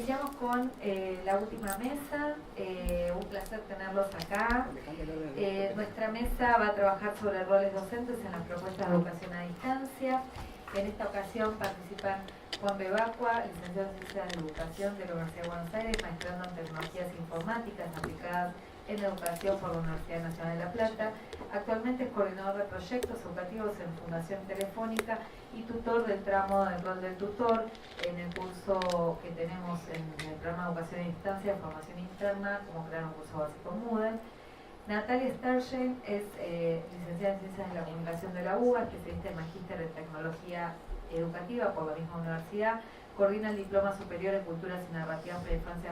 Iniciamos con la última mesa, un placer tenerlos acá. Nuestra mesa va a trabajar sobre roles docentes en las propuestas de educación a distancia. En esta ocasión participan Juan Bebacua, licenciado en Ciencias de Educación de la Universidad de Buenos Aires, maestrando en Tecnologías Informáticas aplicadas en Educación por la Universidad Nacional de La Plata. Actualmente es coordinador de proyectos educativos en Fundación Telefónica y tutor del tramo del rol del tutor en el curso que tenemos en el programa de Educación a Distancia, Formación Interna, como crear un curso básico Moodle. Natalia Stergen es licenciada en Ciencias de la Comunicación de la UBA, especialista en Magíster en Tecnología Educativa por la misma universidad, coordina el Diploma Superior en Culturas y Narrativas para la Infancia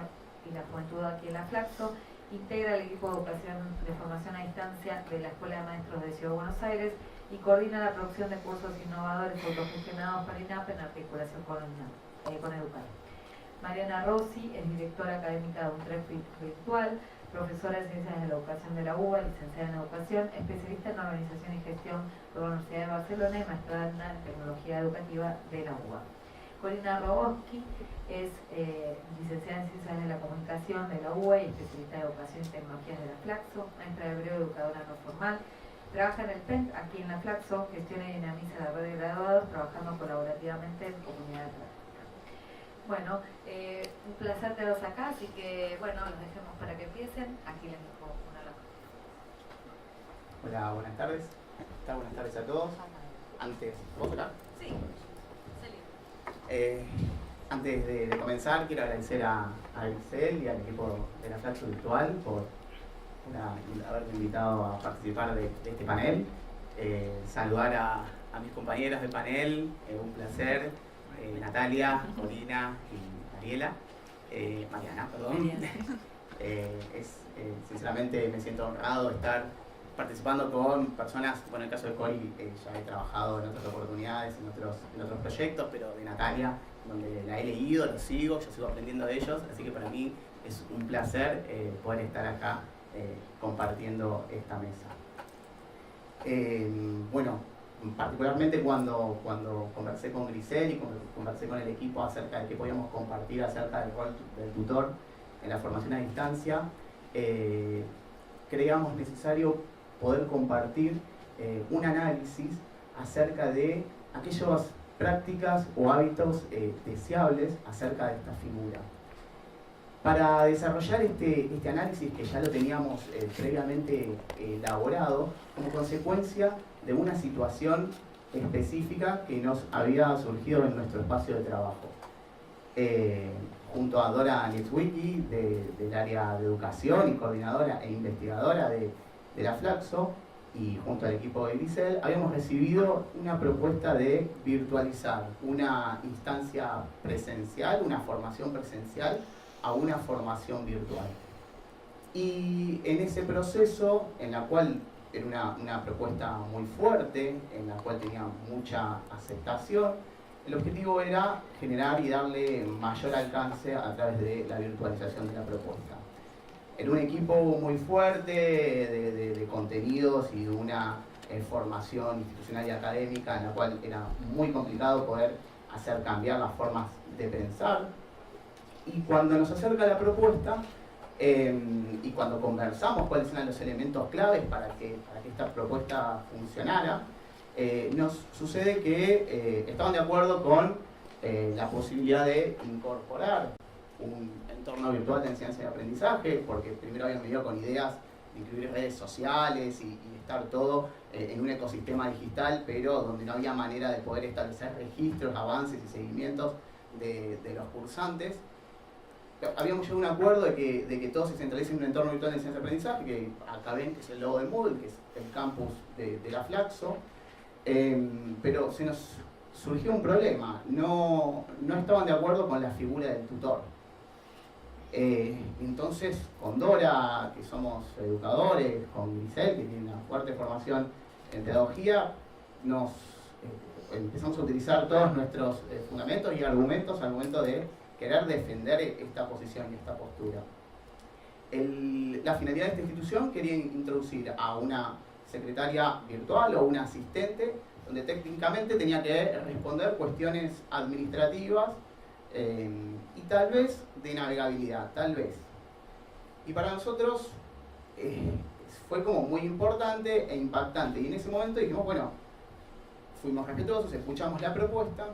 y la Juventud aquí en la Flaxo, integra el equipo de educación de formación a distancia de la Escuela de Maestros de Ciudad de Buenos Aires y coordina la producción de cursos innovadores autogestionados para INAP en articulación con Educar. Mariana Rossi es directora académica de UNTREF Virtual, profesora de Ciencias de la Educación de la UBA, licenciada en Educación, especialista en Organización y Gestión por la Universidad de Barcelona y maestrada en Tecnología Educativa de la UBA. Corina Roboski es licenciada en Ciencias de la Comunicación de la UBA y especialista en Educación y Tecnologías de la Flaxo, maestra de hebreo, educadora no formal. Trabaja en el PENT, aquí en la Flaxo, gestiona y dinamiza la red de graduados, trabajando colaborativamente en comunidad de práctica. Bueno, un placer tenerlos acá, así que bueno, los dejemos para que empiecen. Aquí les dejo una loca. Hola, buenas tardes. Buenas tardes a todos. Antes, ¿vos acá? Sí, antes de comenzar, quiero agradecer a Grisel y al equipo de la Flaxo Virtual por haberme invitado a participar de este panel. Saludar a mis compañeras de panel, un placer. Natalia, Corina y Mariana, perdón. Sinceramente me siento honrado de estar participando con personas, bueno, en el caso de Cori ya he trabajado en otras oportunidades, en otros proyectos, pero de Natalia, donde la he leído, lo sigo, yo sigo aprendiendo de ellos, así que para mí es un placer poder estar acá compartiendo esta mesa. Bueno, particularmente cuando conversé con Grisel y conversé con el equipo acerca de qué podíamos compartir acerca del rol del tutor en la formación a distancia, creíamos necesario poder compartir un análisis acerca de aquellas prácticas o hábitos deseables acerca de esta figura. Para desarrollar este análisis, que ya lo teníamos previamente elaborado, como consecuencia de una situación específica que nos había surgido en nuestro espacio de trabajo. Junto a Dora Nietzwicki, del área de educación y coordinadora e investigadora de la Flaxo, y junto al equipo de Grisel, habíamos recibido una propuesta de virtualizar una instancia presencial, una formación presencial, a una formación virtual. Y en ese proceso, en la cual era una propuesta muy fuerte, en la cual tenía mucha aceptación, el objetivo era generar y darle mayor alcance a través de la virtualización de la propuesta. Era un equipo muy fuerte de contenidos y de una formación institucional y académica en la cual era muy complicado poder hacer cambiar las formas de pensar. Y cuando nos acerca la propuesta y cuando conversamos cuáles eran los elementos claves para que esta propuesta funcionara, nos sucede que estaban de acuerdo con la posibilidad de incorporar un entorno virtual de enseñanza y aprendizaje, porque primero habían venido con ideas de incluir redes sociales y estar todo en un ecosistema digital, pero donde no había manera de poder establecer registros, avances y seguimientos de los cursantes. Habíamos llegado a un acuerdo de que todo se centralice en un entorno virtual de enseñanza y aprendizaje, que acá ven que es el logo del Moodle, que es el campus de la Flaxo, pero se nos surgió un problema, no estaban de acuerdo con la figura del tutor. Entonces, con Dora, que somos educadores, con Grisel, que tiene una fuerte formación en pedagogía, empezamos a utilizar todos nuestros fundamentos y argumentos al momento de querer defender esta posición y esta postura. La finalidad de esta institución quería introducir a una secretaria virtual o una asistente, donde técnicamente tenía que responder cuestiones administrativas y tal vez de navegabilidad, tal vez. Y para nosotros fue como muy importante e impactante. Y en ese momento dijimos, bueno, fuimos respetuosos, escuchamos la propuesta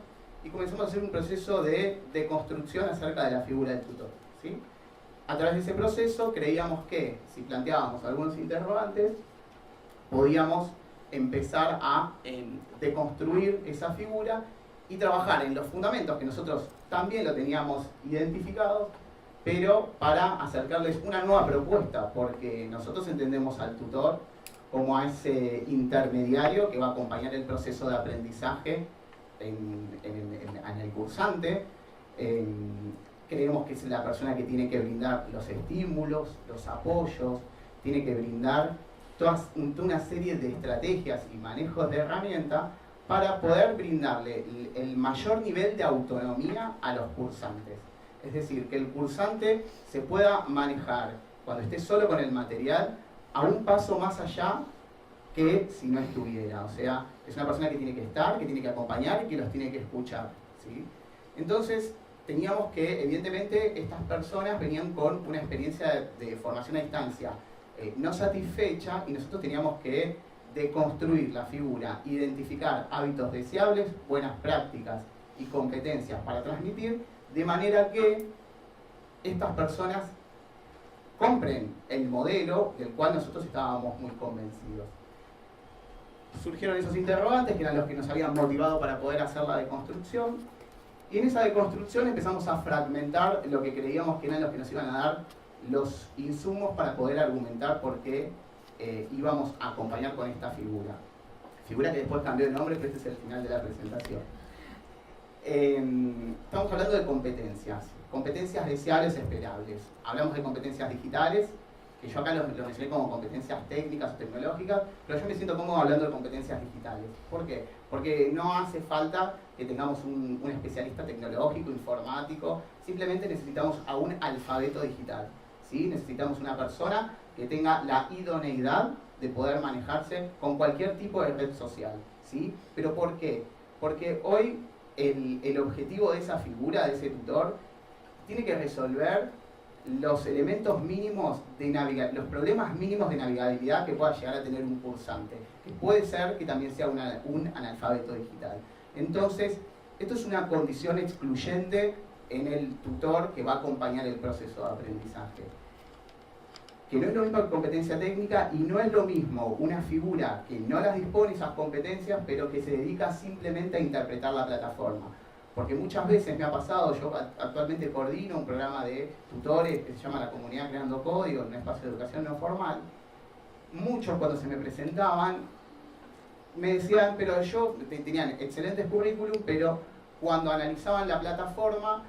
y comenzamos a hacer un proceso de construcción acerca de la figura del tutor, ¿sí? A través de ese proceso creíamos que si planteábamos algunos interrogantes, podíamos empezar a deconstruir esa figura y trabajar en los fundamentos que nosotros también lo teníamos identificados, pero para acercarles una nueva propuesta, porque nosotros entendemos al tutor como a ese intermediario que va a acompañar el proceso de aprendizaje en el cursante. Creemos que es la persona que tiene que brindar los estímulos, los apoyos, tiene que brindar toda una serie de estrategias y manejos de herramientas para poder brindarle el mayor nivel de autonomía a los cursantes. Es decir, que el cursante se pueda manejar cuando esté solo con el material a un paso más allá que si no estuviera. O sea, es una persona que tiene que estar, que tiene que acompañar y que los tiene que escuchar, ¿sí? Entonces, teníamos que, evidentemente, estas personas venían con una experiencia de formación a distancia no satisfecha y nosotros teníamos que deconstruir la figura, identificar hábitos deseables, buenas prácticas y competencias para transmitir, de manera que estas personas compren el modelo del cual nosotros estábamos muy convencidos. Surgieron esos interrogantes que eran los que nos habían motivado para poder hacer la deconstrucción, y en esa deconstrucción empezamos a fragmentar lo que creíamos que eran los que nos iban a dar los insumos para poder argumentar por qué íbamos a acompañar con esta figura. Figura que después cambió de nombre, pero este es el final de la presentación. Estamos hablando de competencias deseables esperables. Hablamos de competencias digitales, que yo acá lo mencioné como competencias técnicas o tecnológicas, pero yo me siento cómodo hablando de competencias digitales. ¿Por qué? Porque no hace falta que tengamos un especialista tecnológico, informático, simplemente necesitamos a un alfabeto digital, ¿sí? Necesitamos una persona que tenga la idoneidad de poder manejarse con cualquier tipo de red social, ¿sí? ¿Pero por qué? Porque hoy el objetivo de esa figura, de ese tutor, tiene que resolver los elementos mínimos de los problemas mínimos de navegabilidad que pueda llegar a tener un cursante, que puede ser que también sea un analfabeto digital. Entonces, esto es una condición excluyente en el tutor que va a acompañar el proceso de aprendizaje. Que no es lo mismo que competencia técnica y no es lo mismo una figura que no las dispone esas competencias, pero que se dedica simplemente a interpretar la plataforma. Porque muchas veces me ha pasado, yo actualmente coordino un programa de tutores que se llama La Comunidad Creando Código, un espacio de educación no formal. Muchos cuando se me presentaban me decían, pero tenían excelentes currículum, pero cuando analizaban la plataforma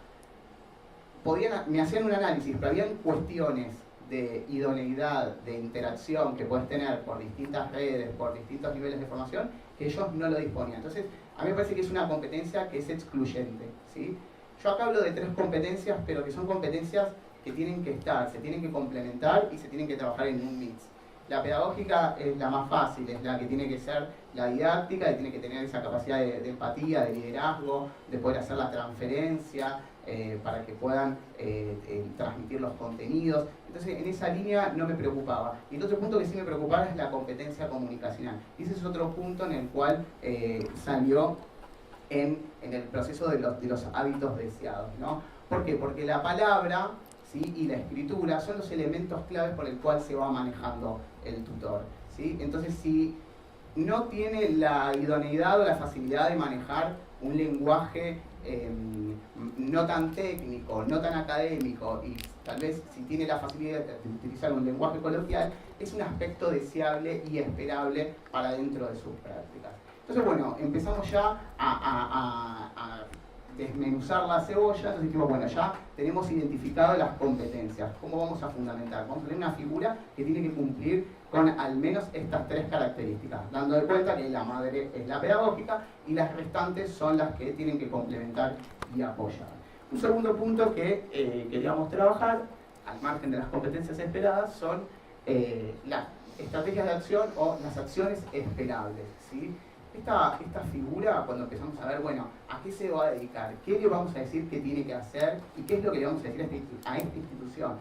me hacían un análisis, pero habían cuestiones de idoneidad, de interacción que puedes tener por distintas redes, por distintos niveles de formación, que ellos no lo disponían. Entonces, a mí me parece que es una competencia que es excluyente, ¿sí? Yo acá hablo de 3 competencias, pero que son competencias que tienen que estar, se tienen que complementar y se tienen que trabajar en un mix. La pedagógica es la más fácil, es la que tiene que ser la didáctica, y tiene que tener esa capacidad de empatía, de liderazgo, de poder hacer la transferencia, para que puedan transmitir los contenidos. Entonces, en esa línea no me preocupaba. Y el otro punto que sí me preocupaba es la competencia comunicacional. Y ese es otro punto en el cual salió en el proceso de los hábitos deseados, ¿no? ¿Por qué? Porque la palabra, ¿sí?, y la escritura son los elementos claves por el cual se va manejando el tutor, ¿sí? Entonces, si no tiene la idoneidad o la facilidad de manejar un lenguaje no tan técnico, no tan académico, y tal vez si tiene la facilidad de utilizar un lenguaje coloquial, es un aspecto deseable y esperable para dentro de sus prácticas. Entonces, bueno, empezamos ya a desmenuzar la cebolla. Entonces dijimos, bueno, ya tenemos identificado las competencias. ¿Cómo vamos a fundamentar? Vamos a tener una figura que tiene que cumplir con al menos estas 3 características, dando de cuenta que la madre es la pedagógica y las restantes son las que tienen que complementar y apoyar. Un segundo punto que queríamos trabajar, al margen de las competencias esperadas, son las estrategias de acción o las acciones esperables, ¿sí? esta figura, cuando empezamos a ver, bueno, ¿a qué se va a dedicar? ¿Qué le vamos a decir que tiene que hacer? ¿Y qué es lo que le vamos a decir a esta institución?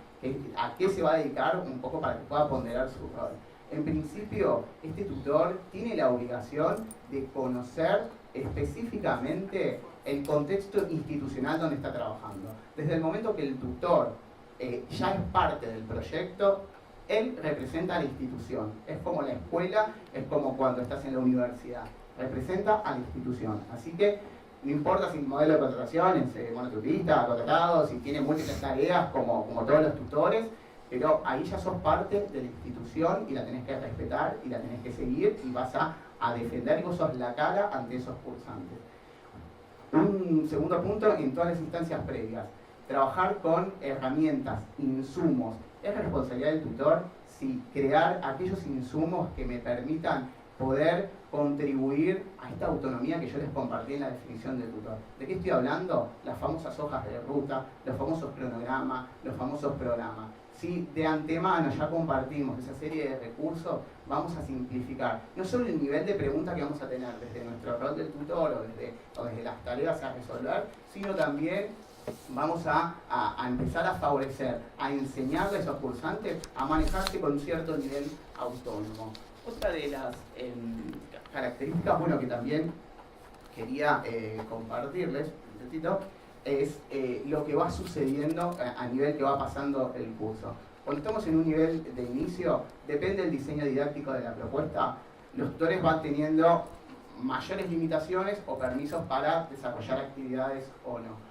¿A qué se va a dedicar? Un poco para que pueda ponderar su rol. En principio, este tutor tiene la obligación de conocer específicamente el contexto institucional donde está trabajando. Desde el momento que el tutor ya es parte del proyecto, él representa a la institución. Es como la escuela, es como cuando estás en la universidad. Representa a la institución. Así que no importa si el modelo de contratación es monoturista, contratado, si tiene múltiples tareas como todos los tutores, pero ahí ya sos parte de la institución y la tenés que respetar y la tenés que seguir y vas a defender y vos sos la cara ante esos cursantes. Un segundo punto, en todas las instancias previas, trabajar con herramientas, insumos. Es responsabilidad del tutor crear aquellos insumos que me permitan poder contribuir a esta autonomía que yo les compartí en la definición del tutor. ¿De qué estoy hablando? Las famosas hojas de ruta, los famosos cronogramas, los famosos programas. Si de antemano ya compartimos esa serie de recursos, vamos a simplificar no solo el nivel de pregunta que vamos a tener desde nuestro rol del tutor o desde las tareas a resolver, sino también vamos a empezar a favorecer, a enseñarle a esos cursantes a manejarse con un cierto nivel autónomo. Otra de las características, bueno, que también quería compartirles un ratito, es lo que va sucediendo a nivel que va pasando el curso. Cuando estamos en un nivel de inicio, depende del diseño didáctico de la propuesta, los tutores van teniendo mayores limitaciones o permisos para desarrollar actividades o no.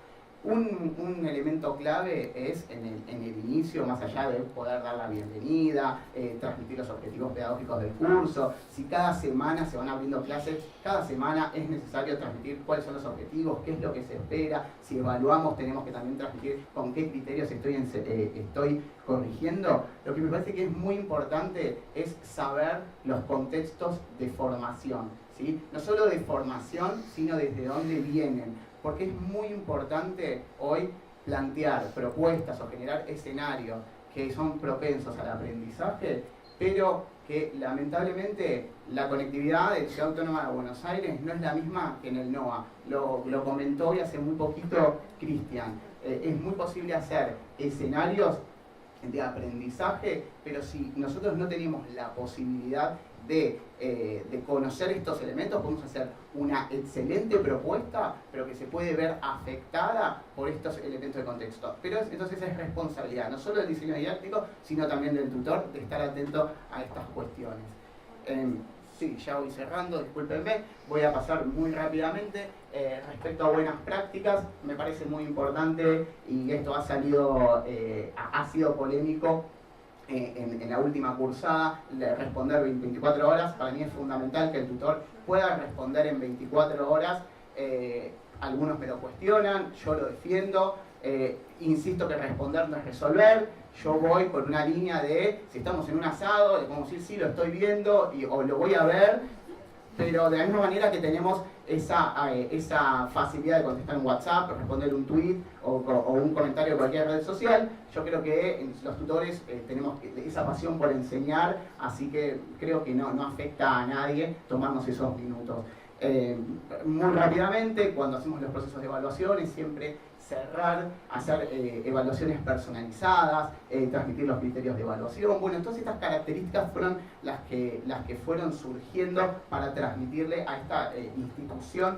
Un elemento clave es en el inicio, más allá de poder dar la bienvenida, transmitir los objetivos pedagógicos del curso. Si cada semana se van abriendo clases, cada semana es necesario transmitir cuáles son los objetivos, qué es lo que se espera. Si evaluamos, tenemos que también transmitir con qué criterios estoy corrigiendo. Lo que me parece que es muy importante es saber los contextos de formación, ¿sí? No solo de formación, sino desde dónde vienen. Porque es muy importante hoy plantear propuestas o generar escenarios que son propensos al aprendizaje, pero que lamentablemente la conectividad de Ciudad Autónoma de Buenos Aires no es la misma que en el NOA. Lo comentó hoy hace muy poquito Cristian. Es muy posible hacer escenarios de aprendizaje, pero si nosotros no tenemos la posibilidad de conocer estos elementos, podemos hacer una excelente propuesta, pero que se puede ver afectada por estos elementos de contexto. Pero entonces es responsabilidad, no solo del diseño didáctico, sino también del tutor, de estar atento a estas cuestiones. Sí, ya voy cerrando, discúlpenme, voy a pasar muy rápidamente. Respecto a buenas prácticas, me parece muy importante, y esto ha sido polémico, en la última cursada, responder 24 horas. Para mí es fundamental que el tutor pueda responder en 24 horas. Algunos me lo cuestionan, yo lo defiendo. Insisto que responder no es resolver. Yo voy por una línea de, si estamos en un asado, le podemos decir sí, lo estoy viendo o lo voy a ver, pero de la misma manera que tenemos esa facilidad de contestar un WhatsApp, responder un tweet o un comentario de cualquier red social, yo creo que los tutores tenemos esa pasión por enseñar, así que creo que no afecta a nadie tomarnos esos minutos. Muy rápidamente, cuando hacemos los procesos de evaluaciones, siempre cerrar, hacer evaluaciones personalizadas, transmitir los criterios de evaluación. Bueno, todas estas características fueron las que fueron surgiendo para transmitirle a esta institución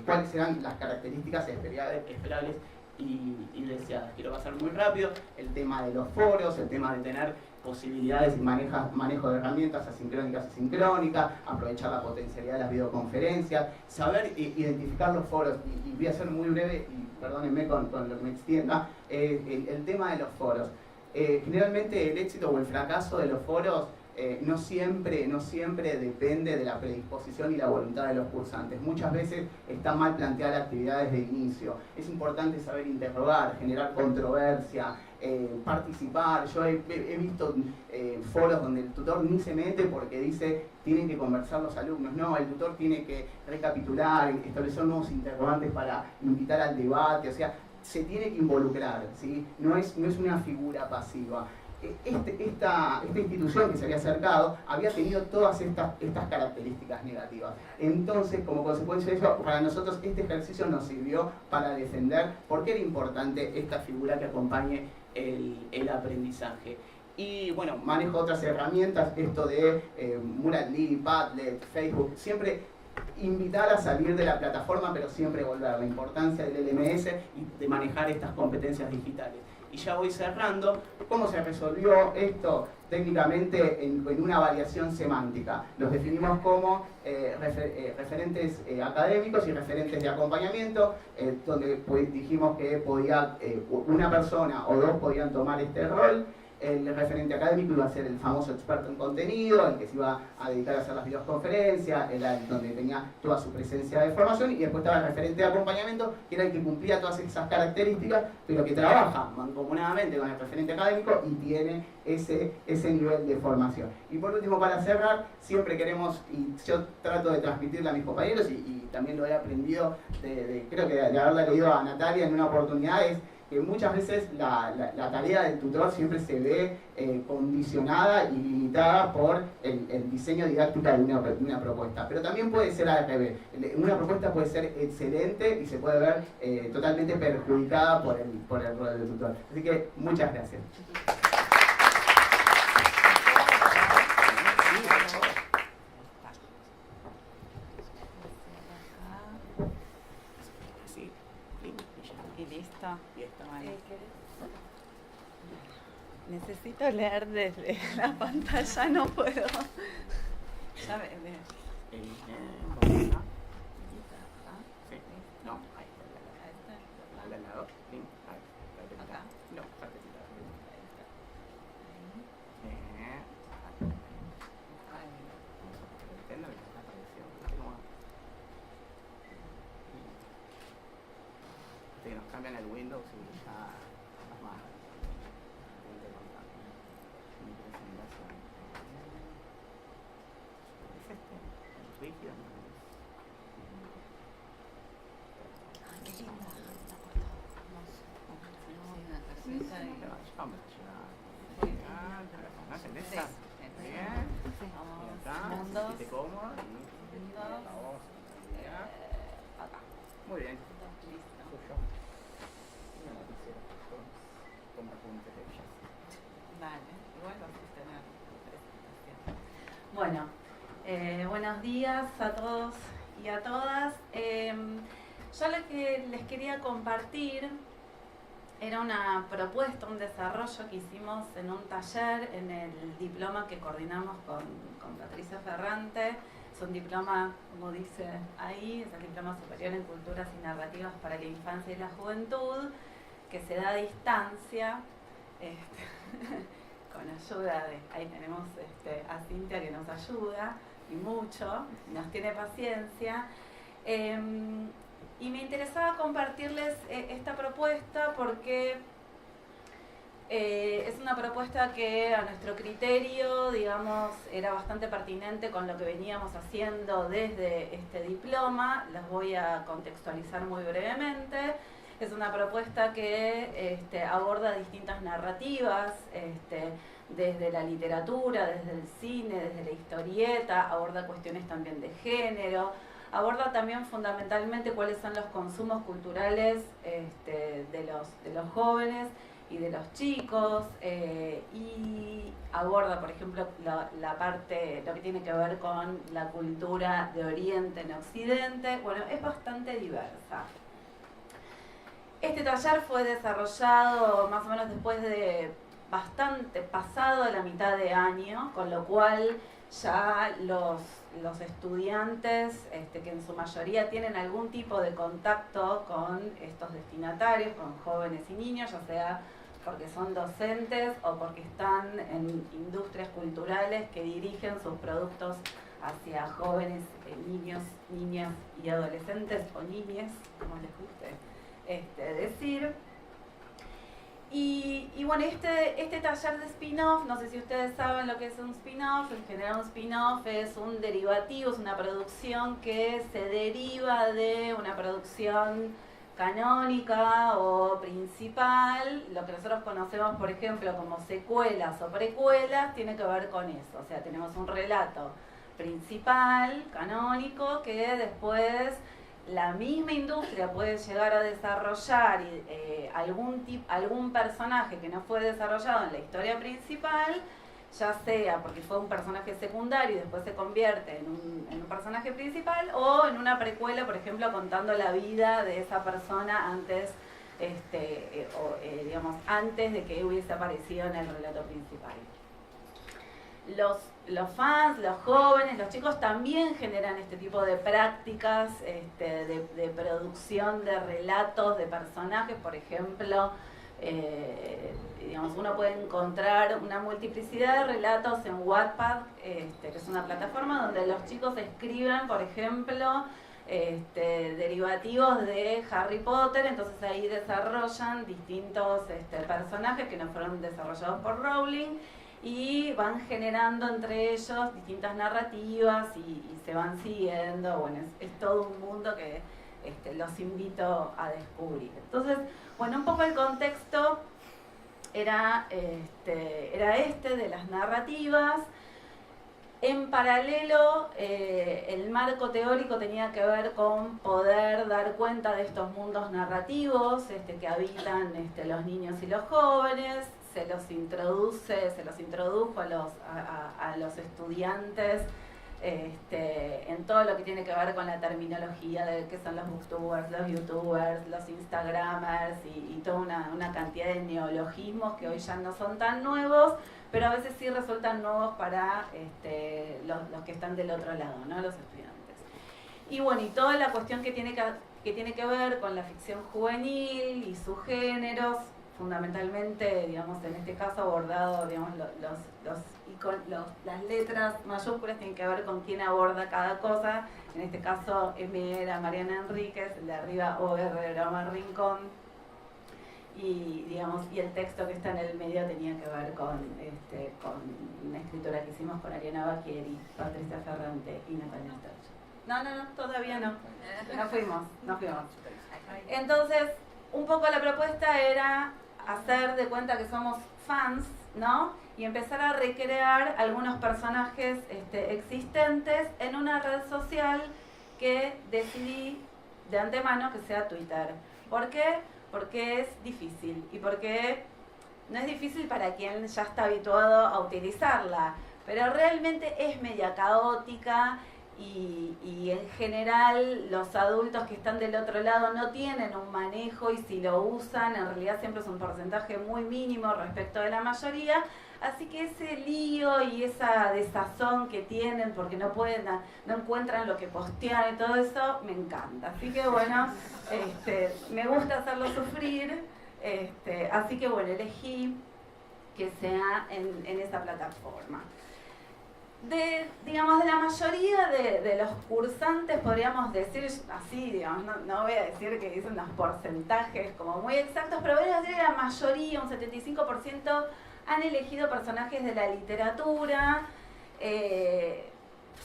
cuáles serán las características esperables y deseadas. Quiero pasar muy rápido el tema de los foros, el tema de tener posibilidades y manejo de herramientas asincrónicas y sincrónicas, aprovechar la potencialidad de las videoconferencias, saber identificar los foros, y voy a ser muy breve, y perdónenme con lo que me extienda, el tema de los foros. Generalmente el éxito o el fracaso de los foros no siempre depende de la predisposición y la voluntad de los cursantes. Muchas veces está mal planteada la actividad desde el inicio. Es importante saber interrogar, generar controversia, participar. Yo he visto foros donde el tutor ni se mete porque dice tienen que conversar los alumnos. No, el tutor tiene que recapitular, establecer nuevos interrogantes para invitar al debate. O sea, se tiene que involucrar, ¿sí? No es una figura pasiva. esta institución que se había acercado había tenido todas estas características negativas. Entonces, como consecuencia de eso, para nosotros este ejercicio nos sirvió para defender por qué era importante esta figura que acompañe el aprendizaje. Y bueno, manejo otras herramientas, esto de Murally, Padlet, Facebook, siempre invitar a salir de la plataforma, pero siempre volver. La importancia del LMS y de manejar estas competencias digitales. Y ya voy cerrando. ¿Cómo se resolvió esto? Técnicamente en una variación semántica. Los definimos como referentes académicos y referentes de acompañamiento, donde dijimos que podía una persona o dos podían tomar este rol. El referente académico iba a ser el famoso experto en contenido, el que se iba a dedicar a hacer las videoconferencias, donde tenía toda su presencia de formación, y después estaba el referente de acompañamiento, que era el que cumplía todas esas características, pero que trabaja mancomunadamente con el referente académico y tiene ese nivel de formación. Y por último, para cerrar, siempre queremos, y yo trato de transmitirle a mis compañeros, y también lo he aprendido, creo que de haberle leído a Natalia en una oportunidad, es que muchas veces la tarea del tutor siempre se ve condicionada y limitada por el diseño didáctico de una propuesta. Pero también puede ser al revés. Una propuesta puede ser excelente y se puede ver totalmente perjudicada por el rol del tutor. Así que muchas gracias. Y listo. Bueno. Necesito leer desde la pantalla, no puedo. Ya ve. No, ahí. Al lado. Acá. No, nos cambian el Windows y ya más mi presentación. ¿Es este? ¿El rígido? Qué linda. Siente cómodo y acá. Muy bien. Vale, igual vas a tener presentación. Bueno, buenos días a todos y a todas. Yo lo que les quería compartir era una propuesta, un desarrollo que hicimos en un taller, en el diploma que coordinamos con Patricia Ferrante. Es un diploma, como dice ahí, es el Diploma Superior en Culturas y Narrativas para la Infancia y la Juventud, que se da a distancia, con ayuda de, ahí tenemos a Cintia que nos ayuda, y mucho, nos tiene paciencia. Y me interesaba compartirles esta propuesta porque es una propuesta que a nuestro criterio, digamos, era bastante pertinente con lo que veníamos haciendo desde este diploma. Las voy a contextualizar muy brevemente. Es una propuesta que aborda distintas narrativas, desde la literatura, desde el cine, desde la historieta, aborda cuestiones también de género, aborda también fundamentalmente cuáles son los consumos culturales de los jóvenes y de los chicos, y aborda, por ejemplo, la parte, lo que tiene que ver con la cultura de Oriente en Occidente. Bueno, es bastante diversa. Este taller fue desarrollado más o menos después de bastante pasado de la mitad de año, con lo cual ya los estudiantes, que en su mayoría tienen algún tipo de contacto con estos destinatarios, con jóvenes y niños, ya sea porque son docentes o porque están en industrias culturales que dirigen sus productos hacia jóvenes, niños, niñas y adolescentes, o niñes, como les guste decir. Y bueno, este taller de spin-off, no sé si ustedes saben lo que es un spin-off. En general un spin-off es un derivativo, es una producción que se deriva de una producción canónica o principal, lo que nosotros conocemos, por ejemplo, como secuelas o precuelas, tiene que ver con eso. O sea, tenemos un relato principal, canónico, que después la misma industria puede llegar a desarrollar algún personaje que no fue desarrollado en la historia principal, ya sea porque fue un personaje secundario y después se convierte en un personaje principal, o en una precuela, por ejemplo, contando la vida de esa persona antes, digamos, antes de que hubiese aparecido en el relato principal. Los fans, los jóvenes, los chicos también generan este tipo de prácticas de producción de relatos, de personajes. Por ejemplo, digamos, uno puede encontrar una multiplicidad de relatos en Wattpad, que es una plataforma donde los chicos escriben, por ejemplo, derivativos de Harry Potter. Entonces ahí desarrollan distintos personajes que no fueron desarrollados por Rowling, y van generando entre ellos distintas narrativas y se van siguiendo. Bueno, es todo un mundo que los invito a descubrir. Entonces, bueno, un poco el contexto era de las narrativas. En paralelo, el marco teórico tenía que ver con poder dar cuenta de estos mundos narrativos que habitan los niños y los jóvenes. Se los introdujo a los estudiantes en todo lo que tiene que ver con la terminología de qué son los booktubers, los youtubers, los instagramers y toda una cantidad de neologismos que hoy ya no son tan nuevos, pero a veces sí resultan nuevos para los que están del otro lado, ¿no? Los estudiantes. Y bueno, y toda la cuestión que tiene que ver con la ficción juvenil y sus géneros, fundamentalmente, digamos, en este caso abordado, digamos, las letras mayúsculas tienen que ver con quién aborda cada cosa. En este caso, M era Mariana Enríquez, el de arriba OR era Omar Rincón, y digamos, y el texto que está en el medio tenía que ver con una escritura que hicimos con Ariana Bacchieri, Patricia Ferrante y Natalia Sturgeon. No, todavía no. Nos fuimos. Entonces, un poco la propuesta era hacer de cuenta que somos fans, ¿no? Y empezar a recrear algunos personajes existentes en una red social que decidí de antemano que sea Twitter. ¿Por qué? Porque es difícil, y porque no es difícil para quien ya está habituado a utilizarla, pero realmente es media caótica. Y en general los adultos que están del otro lado no tienen un manejo, y si lo usan en realidad siempre es un porcentaje muy mínimo respecto de la mayoría. Así que ese lío y esa desazón que tienen porque no encuentran lo que postear y todo eso, me encanta. Así que bueno, me gusta hacerlo sufrir, así que bueno, elegí que sea en esa plataforma. De la mayoría de los cursantes, podríamos decir así, digamos, no voy a decir que dicen unos porcentajes como muy exactos, pero voy a decir que la mayoría, un 75%, han elegido personajes de la literatura,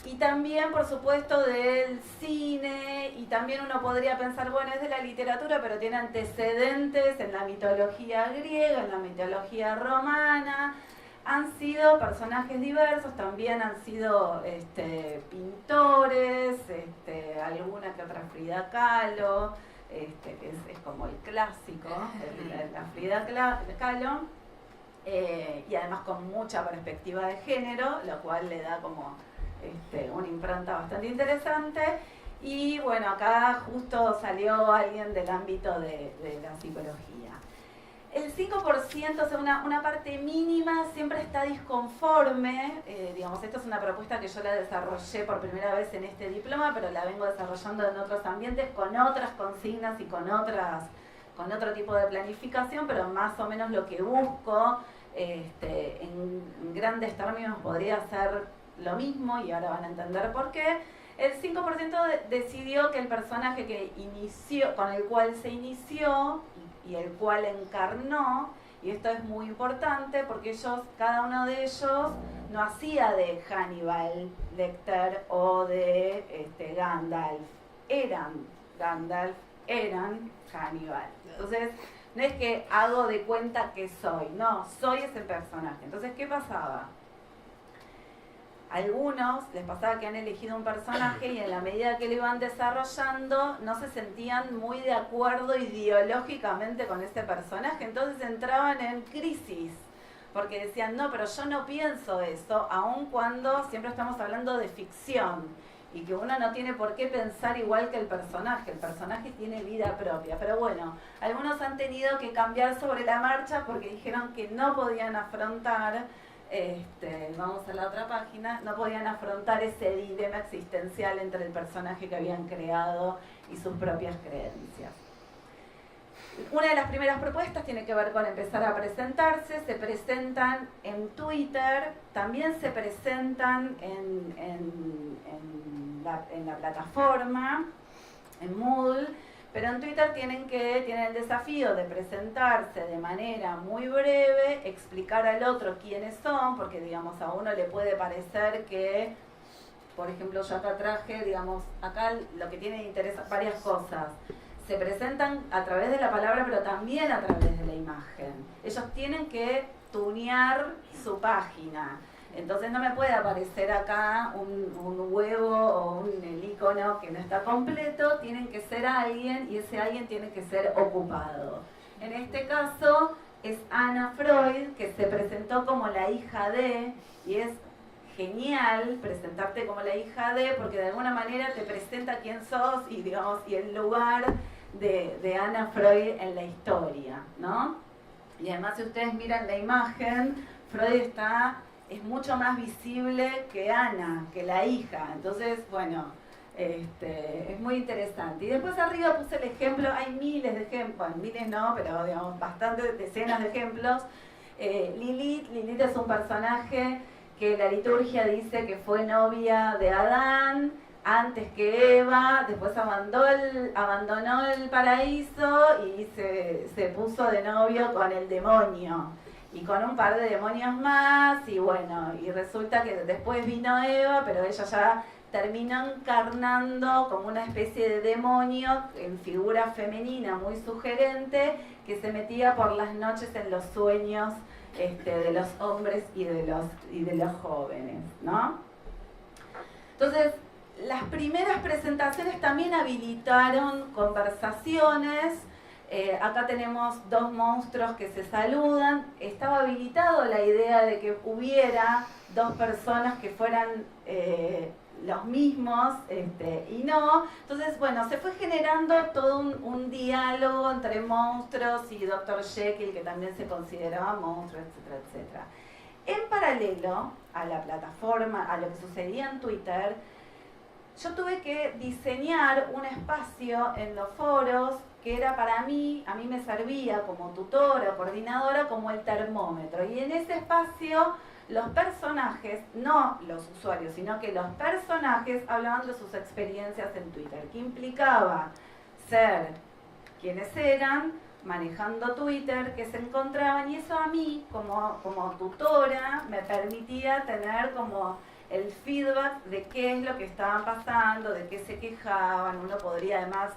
y también, por supuesto, del cine, y también uno podría pensar, bueno, es de la literatura, pero tiene antecedentes en la mitología griega, en la mitología romana. Han sido personajes diversos, también han sido pintores, alguna que otra Frida Kahlo, que es como el clásico, la Frida Kahlo, y además con mucha perspectiva de género, lo cual le da como una impronta bastante interesante. Y bueno, acá justo salió alguien del ámbito de la psicología. El 5%, o sea, una parte mínima, siempre está disconforme. Digamos, esta es una propuesta que yo la desarrollé por primera vez en este diploma, pero la vengo desarrollando en otros ambientes, con otras consignas y con otro tipo de planificación, pero más o menos lo que busco, en grandes términos, podría ser lo mismo, y ahora van a entender por qué. El 5% decidió que el personaje con el cual se inició y el cual encarnó, y esto es muy importante porque cada uno de ellos no hacía de Hannibal Lecter o de Gandalf, eran Gandalf, eran Hannibal. Entonces, no es que hago de cuenta que soy, no, soy ese personaje. Entonces, ¿qué pasaba? Algunos les pasaba que han elegido un personaje y en la medida que lo iban desarrollando no se sentían muy de acuerdo ideológicamente con ese personaje, entonces entraban en crisis, porque decían, no, pero yo no pienso eso, aun cuando siempre estamos hablando de ficción y que uno no tiene por qué pensar igual que el personaje tiene vida propia, pero bueno, algunos han tenido que cambiar sobre la marcha porque dijeron que no podían afrontar, vamos a la otra página, no podían afrontar ese dilema existencial entre el personaje que habían creado y sus propias creencias. Una de las primeras propuestas tiene que ver con empezar a presentarse, se presentan en Twitter, también se presentan en la plataforma, en Moodle, pero en Twitter tienen el desafío de presentarse de manera muy breve, explicar al otro quiénes son, porque digamos a uno le puede parecer que, por ejemplo, yo acá traje, digamos, acá lo que tiene de interés varias cosas. Se presentan a través de la palabra, pero también a través de la imagen. Ellos tienen que tunear su página. Entonces no me puede aparecer acá un huevo o el icono que no está completo. Tienen que ser alguien y ese alguien tiene que ser ocupado. En este caso es Ana Freud, que se presentó como la hija de, y es genial presentarte como la hija de, porque de alguna manera te presenta quién sos y, digamos, y el lugar de Ana Freud en la historia, ¿no? Y además, si ustedes miran la imagen, Freud es mucho más visible que Ana, que la hija. Entonces, bueno, es muy interesante. Y después arriba puse el ejemplo, hay miles de ejemplos, bueno, miles no, pero digamos, bastantes, decenas de ejemplos. Lilith es un personaje que la liturgia dice que fue novia de Adán, antes que Eva, después abandonó el paraíso y se puso de novio con el demonio y con un par de demonios más, y bueno, y resulta que después vino Eva, pero ella ya terminó encarnando como una especie de demonio en figura femenina muy sugerente que se metía por las noches en los sueños de los hombres y de los jóvenes, ¿no? Entonces, las primeras presentaciones también habilitaron conversaciones. Acá tenemos dos monstruos que se saludan. Estaba habilitado la idea de que hubiera dos personas que fueran los mismos y no. Entonces, bueno, se fue generando todo un diálogo entre monstruos y Dr. Jekyll, que también se consideraba monstruo, etcétera, etcétera. En paralelo a la plataforma, a lo que sucedía en Twitter, yo tuve que diseñar un espacio en los foros que era para mí, a mí me servía como tutora, coordinadora, como el termómetro. Y en ese espacio los personajes, no los usuarios, sino que los personajes hablaban de sus experiencias en Twitter, que implicaba ser quienes eran, manejando Twitter, que se encontraban, y eso a mí, como tutora, me permitía tener como el feedback de qué es lo que estaban pasando, de qué se quejaban. Uno podría además,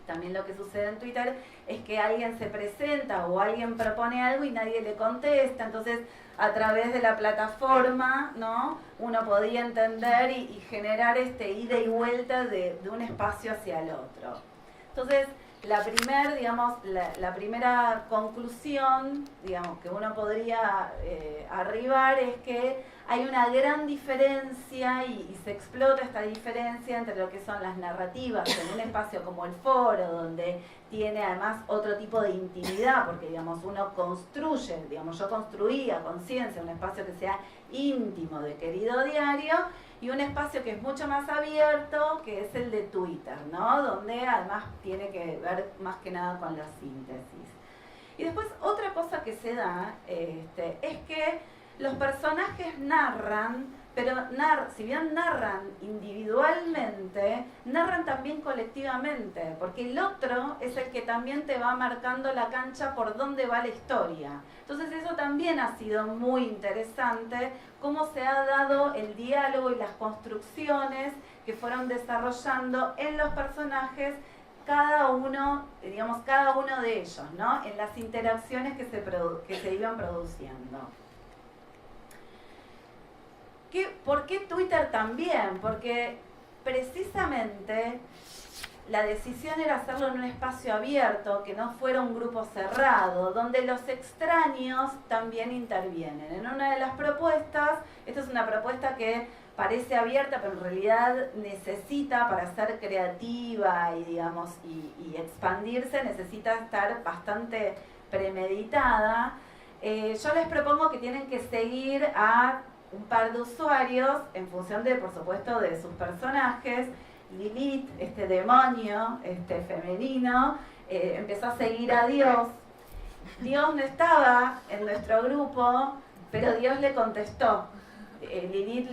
también lo que sucede en Twitter es que alguien se presenta o alguien propone algo y nadie le contesta, entonces a través de la plataforma, ¿no?, uno podía entender y generar ida y vuelta de un espacio hacia el otro. Entonces, la primera conclusión, digamos, que uno podría arribar es que hay una gran diferencia y se explota esta diferencia entre lo que son las narrativas en un espacio como el foro, donde tiene además otro tipo de intimidad, porque digamos uno construye, digamos yo construía conciencia, un espacio que sea íntimo, de querido diario, y un espacio que es mucho más abierto, que es el de Twitter, ¿no?, donde además tiene que ver más que nada con la síntesis. Y después otra cosa que se da es que los personajes narran, pero si bien narran individualmente, narran también colectivamente, porque el otro es el que también te va marcando la cancha por dónde va la historia. Entonces eso también ha sido muy interesante, cómo se ha dado el diálogo y las construcciones que fueron desarrollando en los personajes cada uno de ellos, ¿no? En las interacciones que se iban produciendo. ¿Por qué Twitter también? Porque precisamente la decisión era hacerlo en un espacio abierto, que no fuera un grupo cerrado, donde los extraños también intervienen. En una de las propuestas, esta es una propuesta que parece abierta, pero en realidad necesita, para ser creativa y, digamos, y expandirse, necesita estar bastante premeditada. Yo les propongo que tienen que seguir a un par de usuarios en función de, por supuesto, de sus personajes. Lilith, este demonio femenino, empezó a seguir a Dios. Dios no estaba en nuestro grupo, pero Dios le contestó. Lilith,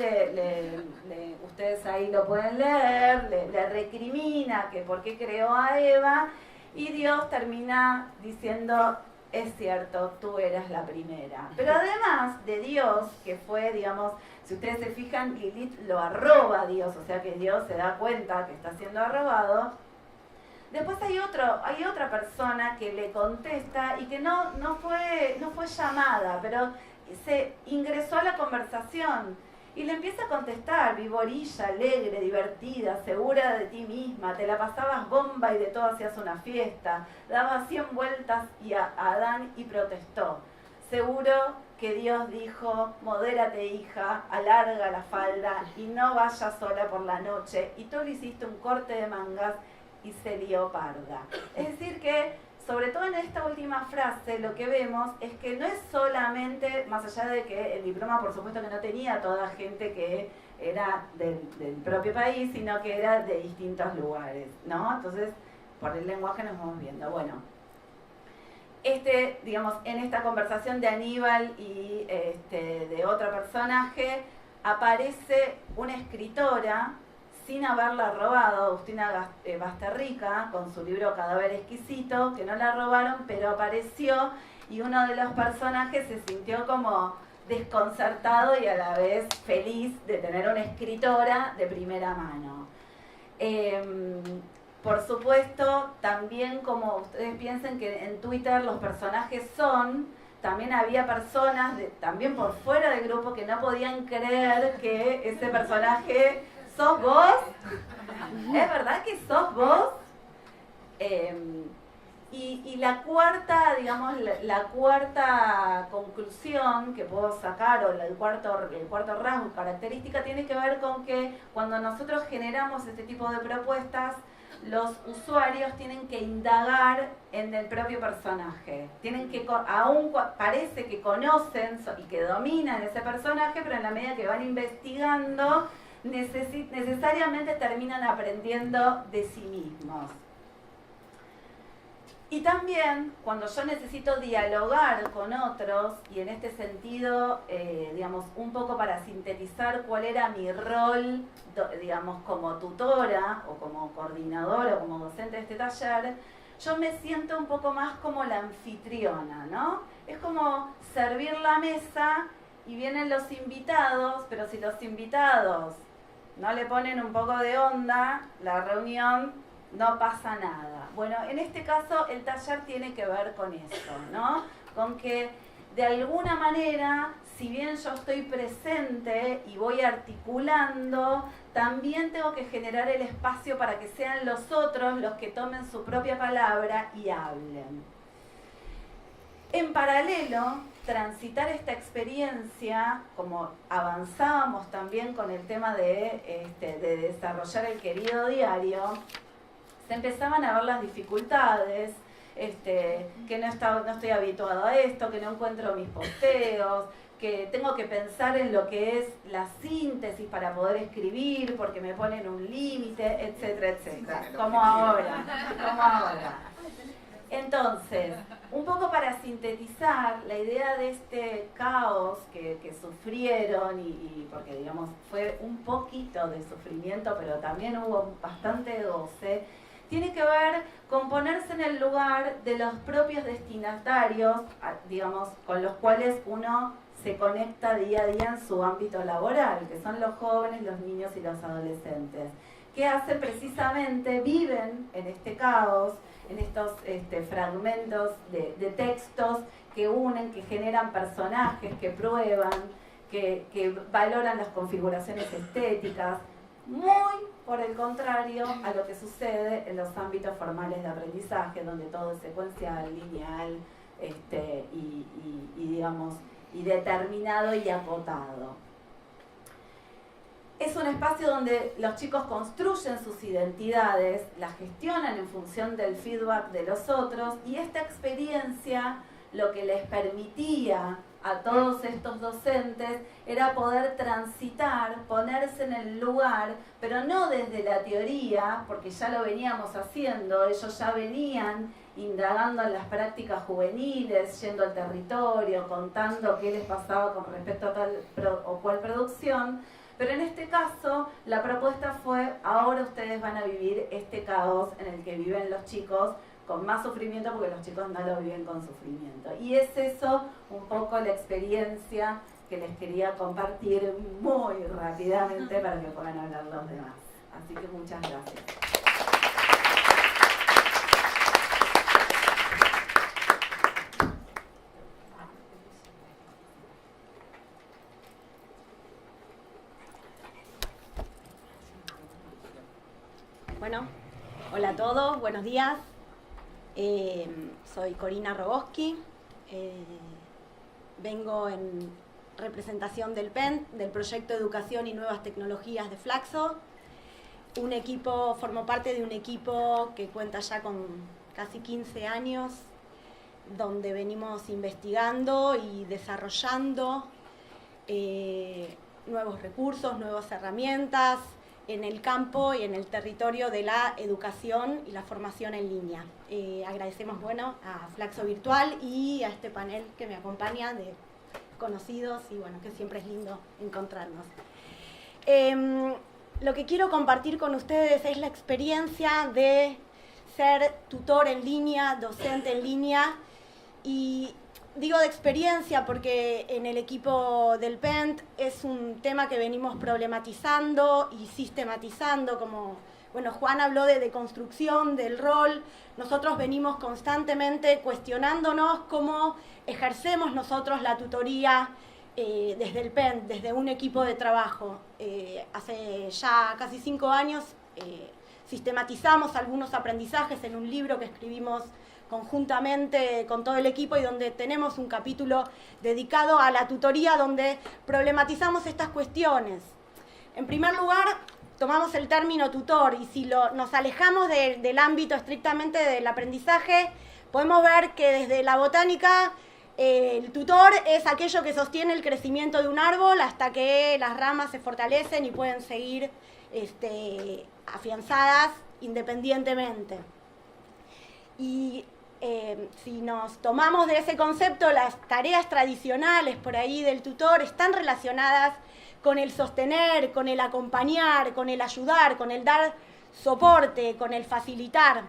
ustedes ahí lo pueden leer, le recrimina que por qué creó a Eva, y Dios termina diciendo: es cierto, tú eras la primera. Pero además de Dios, que fue, digamos, si ustedes se fijan, Lilith lo arroba a Dios, o sea que Dios se da cuenta que está siendo arrobado. Después hay otra persona que le contesta y que no fue llamada, pero se ingresó a la conversación y le empieza a contestar: vivorilla, alegre, divertida, segura de ti misma, te la pasabas bomba y de todo hacías una fiesta, dabas 100 vueltas a Adán y protestó. Seguro que Dios dijo: modérate, hija, alarga la falda y no vayas sola por la noche, y tú le hiciste un corte de mangas y se lió parda. Es decir que, sobre todo en esta última frase, lo que vemos es que no es solamente, más allá de que el diploma por supuesto que no tenía toda gente que era del propio país, sino que era de distintos lugares, ¿no? Entonces, por el lenguaje nos vamos viendo. Bueno, digamos, en esta conversación de Aníbal y de otro personaje, aparece una escritora, sin haberla robado, Agustina Basterrica, con su libro Cadáver Exquisito, que no la robaron, pero apareció, y uno de los personajes se sintió como desconcertado y a la vez feliz de tener una escritora de primera mano. Por supuesto, también, como ustedes piensen que en Twitter los personajes también había personas, también por fuera del grupo, que no podían creer que ese personaje... ¿Sos vos? ¿Es verdad que sos vos? Y la cuarta, digamos, la cuarta conclusión que puedo sacar, o el cuarto rasgo, característica, tiene que ver con que cuando nosotros generamos este tipo de propuestas, los usuarios tienen que indagar en el propio personaje. Tienen que, aún parece que conocen y que dominan ese personaje, pero en la medida que van investigando, necesariamente terminan aprendiendo de sí mismos. Y también, cuando yo necesito dialogar con otros, y en este sentido, digamos, un poco para sintetizar cuál era mi rol, digamos, como tutora, o como coordinadora, o como docente de este taller, yo me siento un poco más como la anfitriona, ¿no? Es como servir la mesa y vienen los invitados, pero si los invitados no le ponen un poco de onda, la reunión no pasa nada. Bueno, en este caso el taller tiene que ver con eso, ¿no? Con que de alguna manera, si bien yo estoy presente y voy articulando, también tengo que generar el espacio para que sean los otros los que tomen su propia palabra y hablen. En paralelo, transitar esta experiencia, como avanzábamos también con el tema de desarrollar el querido diario, se empezaban a ver las dificultades, que no estoy habituado a esto, que no encuentro mis posteos, que tengo que pensar en lo que es la síntesis para poder escribir, porque me ponen un límite, etcétera, etcétera. Como ahora. Entonces, un poco para sintetizar la idea de este caos que sufrieron, y porque digamos fue un poquito de sufrimiento, pero también hubo bastante goce, tiene que ver con ponerse en el lugar de los propios destinatarios, digamos, con los cuales uno se conecta día a día en su ámbito laboral, que son los jóvenes, los niños y los adolescentes. que hacen precisamente, viven en este caos, en estos fragmentos de textos que unen, que generan personajes, que prueban, que valoran las configuraciones estéticas, muy por el contrario a lo que sucede en los ámbitos formales de aprendizaje, donde todo es secuencial, lineal, y determinado y acotado. Es un espacio donde los chicos construyen sus identidades, las gestionan en función del feedback de los otros, y esta experiencia lo que les permitía a todos estos docentes era poder transitar, ponerse en el lugar, pero no desde la teoría, porque ya lo veníamos haciendo, ellos ya venían indagando en las prácticas juveniles, yendo al territorio, contando qué les pasaba con respecto a tal o cual producción, pero en este caso la propuesta fue: ahora ustedes van a vivir este caos en el que viven los chicos, con más sufrimiento, porque los chicos no lo viven con sufrimiento. Y es eso un poco la experiencia que les quería compartir muy rápidamente para que puedan hablar los demás. Así que muchas gracias. Bueno, hola a todos, buenos días. Soy Corina Rogoski, vengo en representación del PENT, del Proyecto Educación y Nuevas Tecnologías de Flaxo. Formo parte de un equipo que cuenta ya con casi 15 años, donde venimos investigando y desarrollando nuevos recursos, nuevas herramientas en el campo y en el territorio de la educación y la formación en línea. Agradecemos a Flaxo Virtual y a este panel que me acompaña de conocidos, y que siempre es lindo encontrarnos. Lo que quiero compartir con ustedes es la experiencia de ser tutor en línea, docente en línea, y digo de experiencia porque en el equipo del PENT es un tema que venimos problematizando y sistematizando, como Juan habló de deconstrucción del rol. Nosotros venimos constantemente cuestionándonos cómo ejercemos nosotros la tutoría desde el PENT, desde un equipo de trabajo. Hace ya casi 5 años sistematizamos algunos aprendizajes en un libro que escribimos conjuntamente con todo el equipo, y donde tenemos un capítulo dedicado a la tutoría, donde problematizamos estas cuestiones. En primer lugar, tomamos el término tutor, y si nos alejamos del ámbito estrictamente del aprendizaje, podemos ver que desde la botánica el tutor es aquello que sostiene el crecimiento de un árbol hasta que las ramas se fortalecen y pueden seguir afianzadas independientemente. Y si nos tomamos de ese concepto, las tareas tradicionales por ahí del tutor están relacionadas con el sostener, con el acompañar, con el ayudar, con el dar soporte, con el facilitar,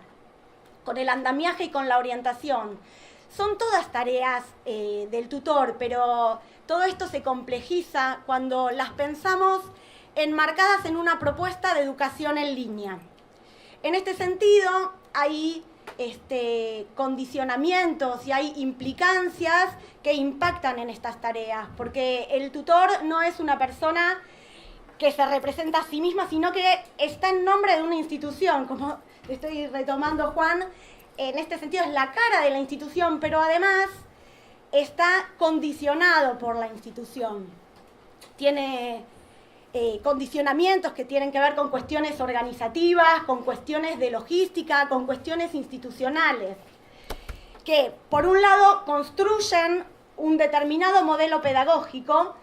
con el andamiaje y con la orientación. Son todas tareas del tutor, pero todo esto se complejiza cuando las pensamos enmarcadas en una propuesta de educación en línea. En este sentido, hay condicionamientos y hay implicancias que impactan en estas tareas, porque el tutor no es una persona que se representa a sí misma, sino que está en nombre de una institución, como estoy retomando Juan. En este sentido es la cara de la institución, pero además está condicionado por la institución. Tiene condicionamientos que tienen que ver con cuestiones organizativas, con cuestiones de logística, con cuestiones institucionales, que por un lado construyen un determinado modelo pedagógico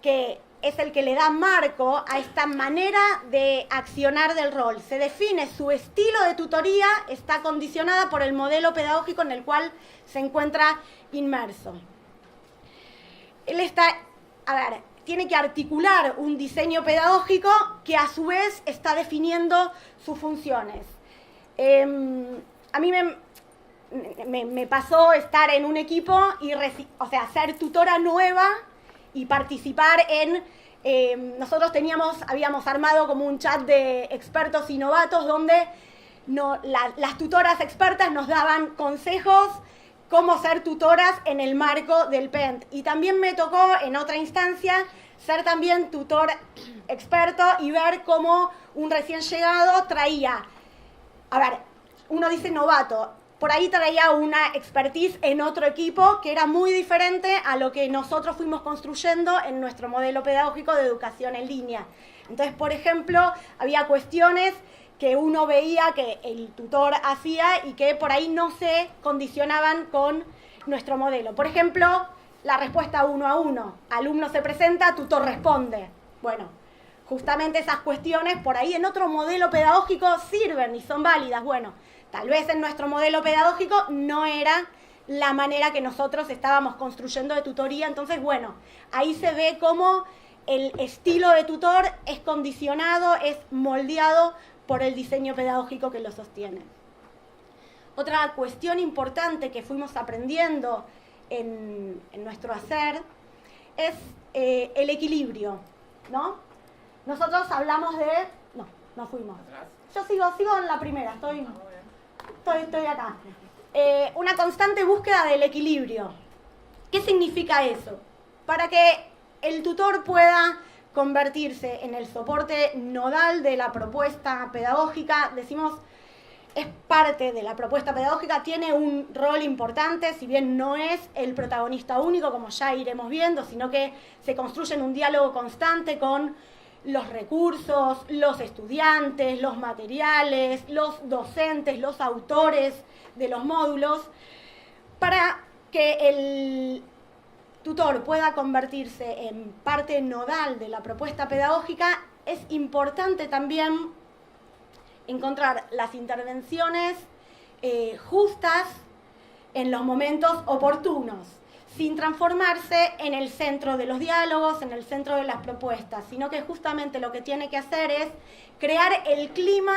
que es el que le da marco a esta manera de accionar del rol. Se define su estilo de tutoría, está condicionada por el modelo pedagógico en el cual se encuentra inmerso. Él tiene que articular un diseño pedagógico que a su vez está definiendo sus funciones. A mí me pasó estar en un equipo y ser tutora nueva y participar en nosotros habíamos armado como un chat de expertos y novatos donde las tutoras expertas nos daban consejos cómo ser tutoras en el marco del PENT. Y también me tocó en otra instancia ser también tutor experto y ver cómo un recién llegado traía, a ver, uno dice novato, por ahí traía una expertise en otro equipo que era muy diferente a lo que nosotros fuimos construyendo en nuestro modelo pedagógico de educación en línea. Entonces, por ejemplo, había cuestiones que uno veía que el tutor hacía y que por ahí no se condicionaban con nuestro modelo. Por ejemplo, la respuesta 1 a 1. Alumno se presenta, tutor responde. Bueno, justamente esas cuestiones por ahí en otro modelo pedagógico sirven y son válidas. Bueno, tal vez en nuestro modelo pedagógico no era la manera que nosotros estábamos construyendo de tutoría. Entonces, bueno, ahí se ve cómo el estilo de tutor es condicionado, es moldeado por el diseño pedagógico que lo sostiene. Otra cuestión importante que fuimos aprendiendo en nuestro hacer es el equilibrio, ¿no? Nosotros hablamos de... No fuimos. Yo sigo en la primera, estoy acá. Una constante búsqueda del equilibrio. ¿Qué significa eso? Para que el tutor pueda convertirse en el soporte nodal de la propuesta pedagógica, decimos, es parte de la propuesta pedagógica, tiene un rol importante, si bien no es el protagonista único, como ya iremos viendo, sino que se construye en un diálogo constante con los recursos, los estudiantes, los materiales, los docentes, los autores de los módulos, para que el tutor pueda convertirse en parte nodal de la propuesta pedagógica. Es importante también encontrar las intervenciones justas en los momentos oportunos, sin transformarse en el centro de los diálogos, en el centro de las propuestas, sino que justamente lo que tiene que hacer es crear el clima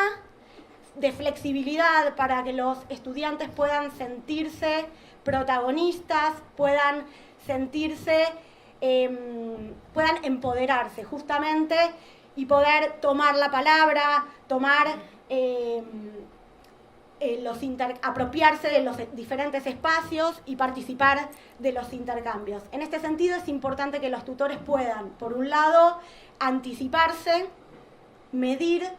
de flexibilidad para que los estudiantes puedan sentirse protagonistas, puedan sentirse, puedan empoderarse justamente y poder tomar la palabra, apropiarse de los diferentes espacios y participar de los intercambios. En este sentido es importante que los tutores puedan, por un lado, anticiparse, medir,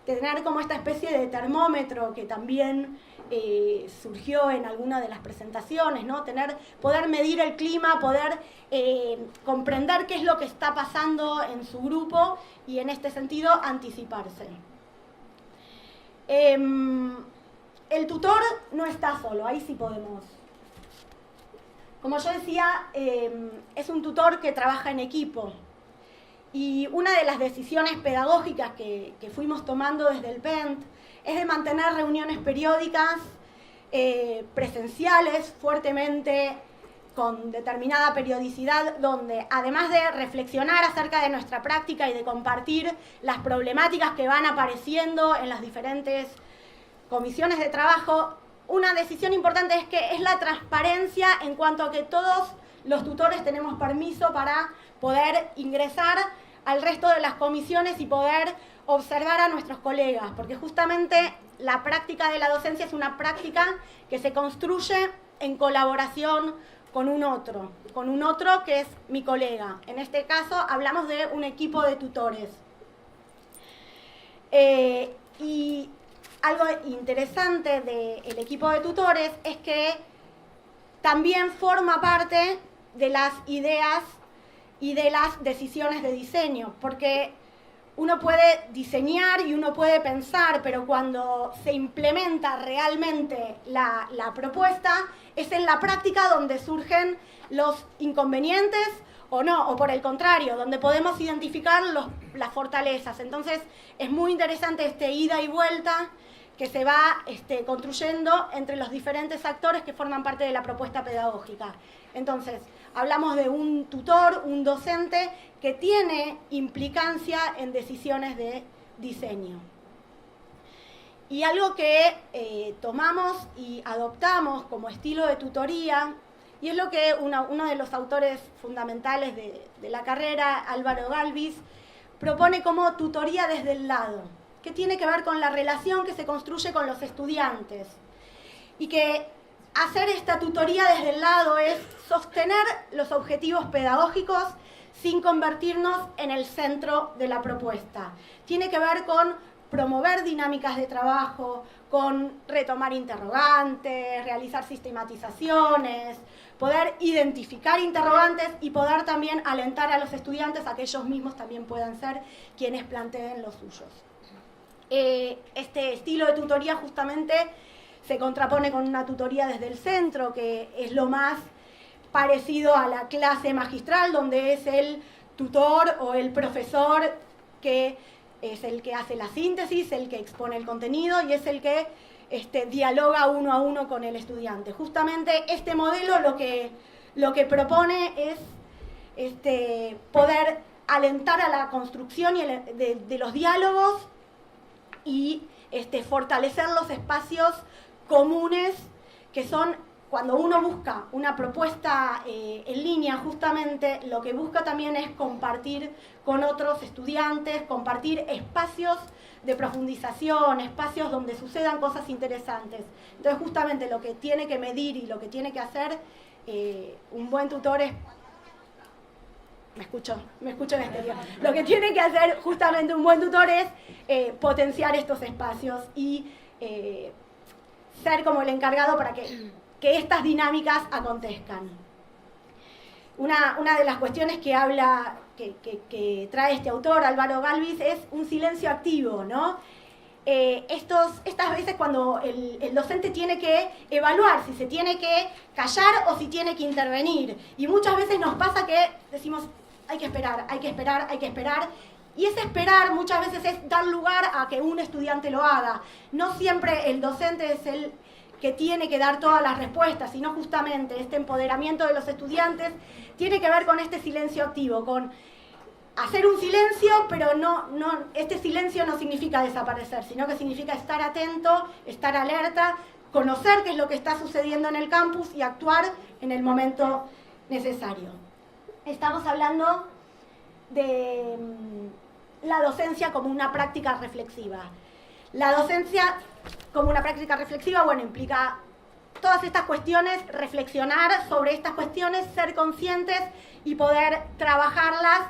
tener como esta especie de termómetro que también surgió en alguna de las presentaciones, ¿no? Poder medir el clima, poder comprender qué es lo que está pasando en su grupo y en este sentido anticiparse. El tutor no está solo, ahí sí podemos. Como yo decía, es un tutor que trabaja en equipo. Y una de las decisiones pedagógicas que fuimos tomando desde el PENT es de mantener reuniones periódicas, presenciales, fuertemente con determinada periodicidad, donde además de reflexionar acerca de nuestra práctica y de compartir las problemáticas que van apareciendo en las diferentes comisiones de trabajo, una decisión importante es la transparencia en cuanto a que todos los tutores tenemos permiso para poder ingresar al resto de las comisiones y poder observar a nuestros colegas, porque justamente la práctica de la docencia es una práctica que se construye en colaboración con un otro que es mi colega. En este caso hablamos de un equipo de tutores. Y algo interesante del equipo de tutores es que también forma parte de las ideas y de las decisiones de diseño, porque uno puede diseñar y uno puede pensar, pero cuando se implementa realmente la propuesta, es en la práctica donde surgen los inconvenientes o no, o por el contrario, donde podemos identificar las fortalezas. Entonces, es muy interesante este ida y vuelta que se va construyendo entre los diferentes actores que forman parte de la propuesta pedagógica. Entonces, hablamos de un tutor, un docente, que tiene implicancia en decisiones de diseño. Y algo que tomamos y adoptamos como estilo de tutoría Y es lo que uno de los autores fundamentales de la carrera, Álvaro Galvis, propone como tutoría desde el lado, que tiene que ver con la relación que se construye con los estudiantes. Y que hacer esta tutoría desde el lado es sostener los objetivos pedagógicos sin convertirnos en el centro de la propuesta. Tiene que ver con promover dinámicas de trabajo, con retomar interrogantes, realizar sistematizaciones, poder identificar interrogantes y poder también alentar a los estudiantes a que ellos mismos también puedan ser quienes planteen los suyos. Este estilo de tutoría justamente se contrapone con una tutoría desde el centro, que es lo más parecido a la clase magistral, donde es el tutor o el profesor que es el que hace la síntesis, el que expone el contenido y es el que dialoga uno a uno con el estudiante. Justamente este modelo lo que propone es poder alentar a la construcción de los diálogos y fortalecer los espacios comunes que son, cuando uno busca una propuesta en línea, justamente lo que busca también es compartir con otros estudiantes, compartir espacios de profundización, espacios donde sucedan cosas interesantes. Entonces justamente lo que tiene que medir y lo que tiene que hacer un buen tutor es... Me escucho en exterior. Lo que tiene que hacer justamente un buen tutor es potenciar estos espacios y ser como el encargado para que estas dinámicas acontezcan. Una de las cuestiones que habla, que trae este autor, Álvaro Galvis, es un silencio activo, ¿no? Estas veces cuando el docente tiene que evaluar si se tiene que callar o si tiene que intervenir. Y muchas veces nos pasa que decimos, hay que esperar, hay que esperar, hay que esperar. Y ese esperar muchas veces es dar lugar a que un estudiante lo haga. No siempre el docente es el que tiene que dar todas las respuestas, sino justamente este empoderamiento de los estudiantes tiene que ver con este silencio activo, con hacer un silencio, pero este silencio no significa desaparecer, sino que significa estar atento, estar alerta, conocer qué es lo que está sucediendo en el campus y actuar en el momento necesario. Estamos hablando de la docencia como una práctica reflexiva. La docencia como una práctica reflexiva, bueno, implica todas estas cuestiones, reflexionar sobre estas cuestiones, ser conscientes y poder trabajarlas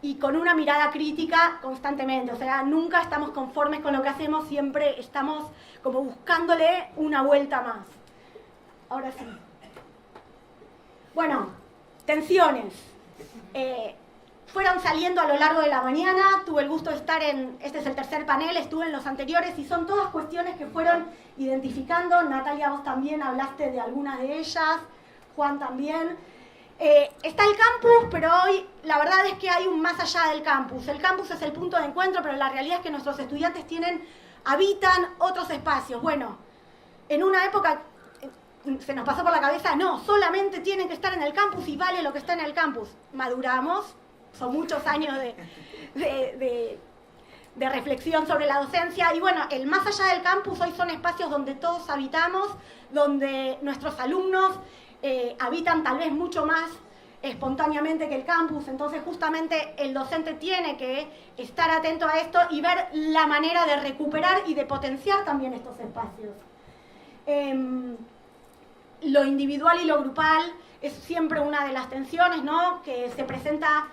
y con una mirada crítica constantemente. O sea, nunca estamos conformes con lo que hacemos, siempre estamos como buscándole una vuelta más. Ahora sí. Bueno, tensiones. Fueron saliendo a lo largo de la mañana, tuve el gusto de estar este es el tercer panel, estuve en los anteriores y son todas cuestiones que fueron identificando. Natalia, vos también hablaste de algunas de ellas, Juan también. Está el campus, pero hoy la verdad es que hay un más allá del campus. El campus es el punto de encuentro, pero la realidad es que nuestros estudiantes habitan otros espacios. Bueno, en una época se nos pasó por la cabeza, no, solamente tienen que estar en el campus y vale lo que está en el campus. Maduramos. Son muchos años de reflexión sobre la docencia. Y bueno, el más allá del campus hoy son espacios donde todos habitamos, donde nuestros alumnos habitan tal vez mucho más espontáneamente que el campus. Entonces justamente el docente tiene que estar atento a esto y ver la manera de recuperar y de potenciar también estos espacios. Lo individual y lo grupal es siempre una de las tensiones, ¿no?, que se presenta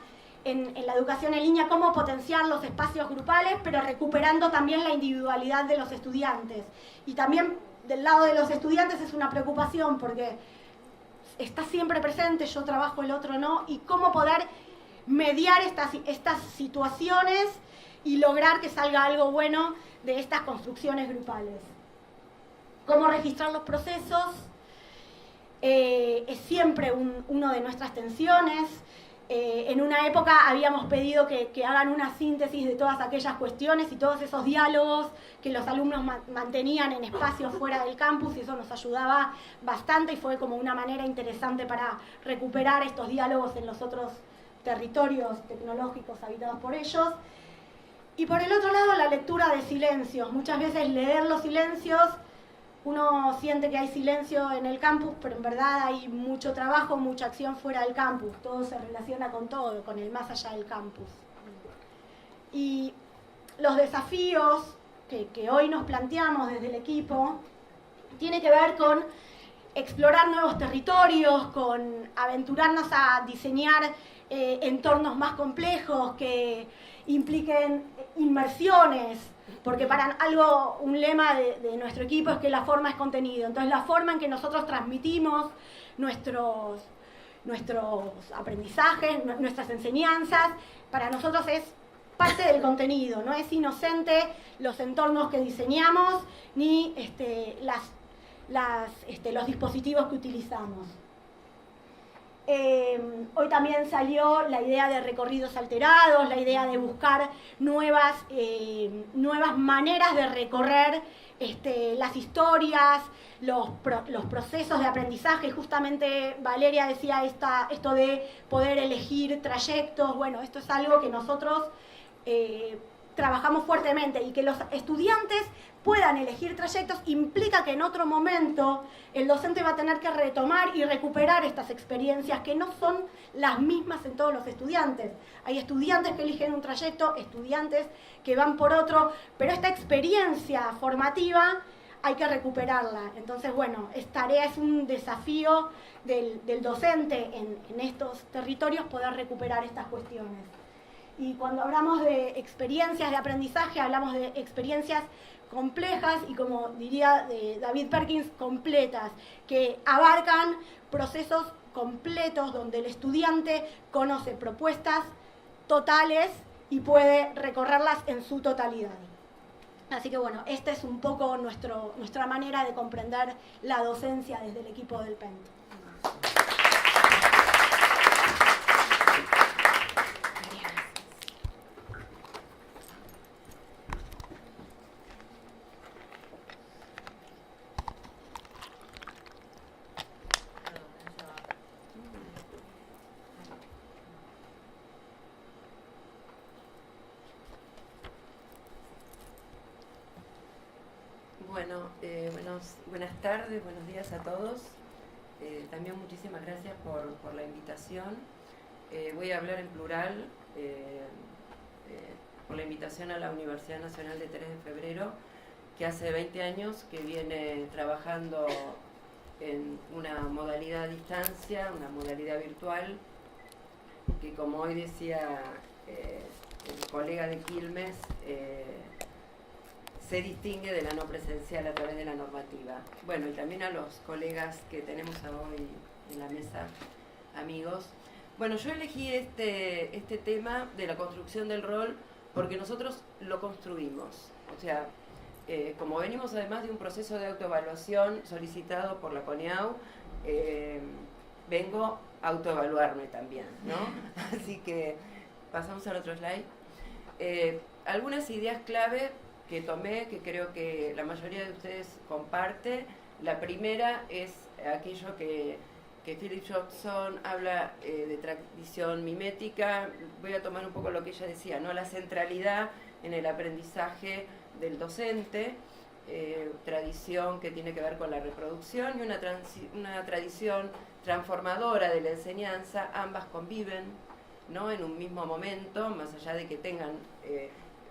en la educación en línea, cómo potenciar los espacios grupales, pero recuperando también la individualidad de los estudiantes. Y también del lado de los estudiantes es una preocupación porque está siempre presente, yo trabajo, el otro no, y cómo poder mediar estas situaciones y lograr que salga algo bueno de estas construcciones grupales. Cómo registrar los procesos es siempre uno de nuestras tensiones. En una época habíamos pedido que hagan una síntesis de todas aquellas cuestiones y todos esos diálogos que los alumnos mantenían en espacios fuera del campus, y eso nos ayudaba bastante y fue como una manera interesante para recuperar estos diálogos en los otros territorios tecnológicos habitados por ellos. Y por el otro lado, la lectura de silencios. Muchas veces leer los silencios uno siente que hay silencio en el campus, pero en verdad hay mucho trabajo, mucha acción fuera del campus. Todo se relaciona con todo, con el más allá del campus. Y los desafíos que hoy nos planteamos desde el equipo tiene que ver con explorar nuevos territorios, con aventurarnos a diseñar entornos más complejos que impliquen inmersiones, porque un lema de nuestro equipo es que la forma es contenido. Entonces la forma en que nosotros transmitimos nuestros aprendizajes, nuestras enseñanzas, para nosotros es parte del contenido, no es inocente los entornos que diseñamos ni los dispositivos que utilizamos. Hoy también salió la idea de recorridos alterados, la idea de buscar nuevas maneras de recorrer las historias, los procesos de aprendizaje. Justamente Valeria decía esto de poder elegir trayectos. Bueno, esto es algo que nosotros trabajamos fuertemente, y que los estudiantes puedan elegir trayectos implica que en otro momento el docente va a tener que retomar y recuperar estas experiencias que no son las mismas en todos los estudiantes. Hay estudiantes que eligen un trayecto, estudiantes que van por otro, pero esta experiencia formativa hay que recuperarla. Entonces, bueno, es un desafío del docente en estos territorios poder recuperar estas cuestiones. Y cuando hablamos de experiencias de aprendizaje, hablamos de experiencias complejas y, como diría David Perkins, completas, que abarcan procesos completos donde el estudiante conoce propuestas totales y puede recorrerlas en su totalidad. Así que bueno, esta es un poco nuestra manera de comprender la docencia desde el equipo del PENT. Bueno, buenas tardes, buenos días a todos. También muchísimas gracias por la invitación. Voy a hablar en plural por la invitación a la Universidad Nacional de 3 de Febrero, que hace 20 años que viene trabajando en una modalidad a distancia, una modalidad virtual, que, como hoy decía el colega de Quilmes, se distingue de la no presencial a través de la normativa. Bueno, y también a los colegas que tenemos hoy en la mesa, amigos. Bueno, yo elegí este tema de la construcción del rol porque nosotros lo construimos. O sea, como venimos además de un proceso de autoevaluación solicitado por la CONEAU, vengo a autoevaluarme también, ¿no? Así que pasamos al otro slide. Algunas ideas clave que tomé, que creo que la mayoría de ustedes comparte. La primera es aquello que Philip Johnson habla de tradición mimética. Voy a tomar un poco lo que ella decía, ¿no? La centralidad en el aprendizaje del docente, tradición que tiene que ver con la reproducción, y una tradición transformadora de la enseñanza. Ambas conviven, ¿no? En un mismo momento, más allá de que tengan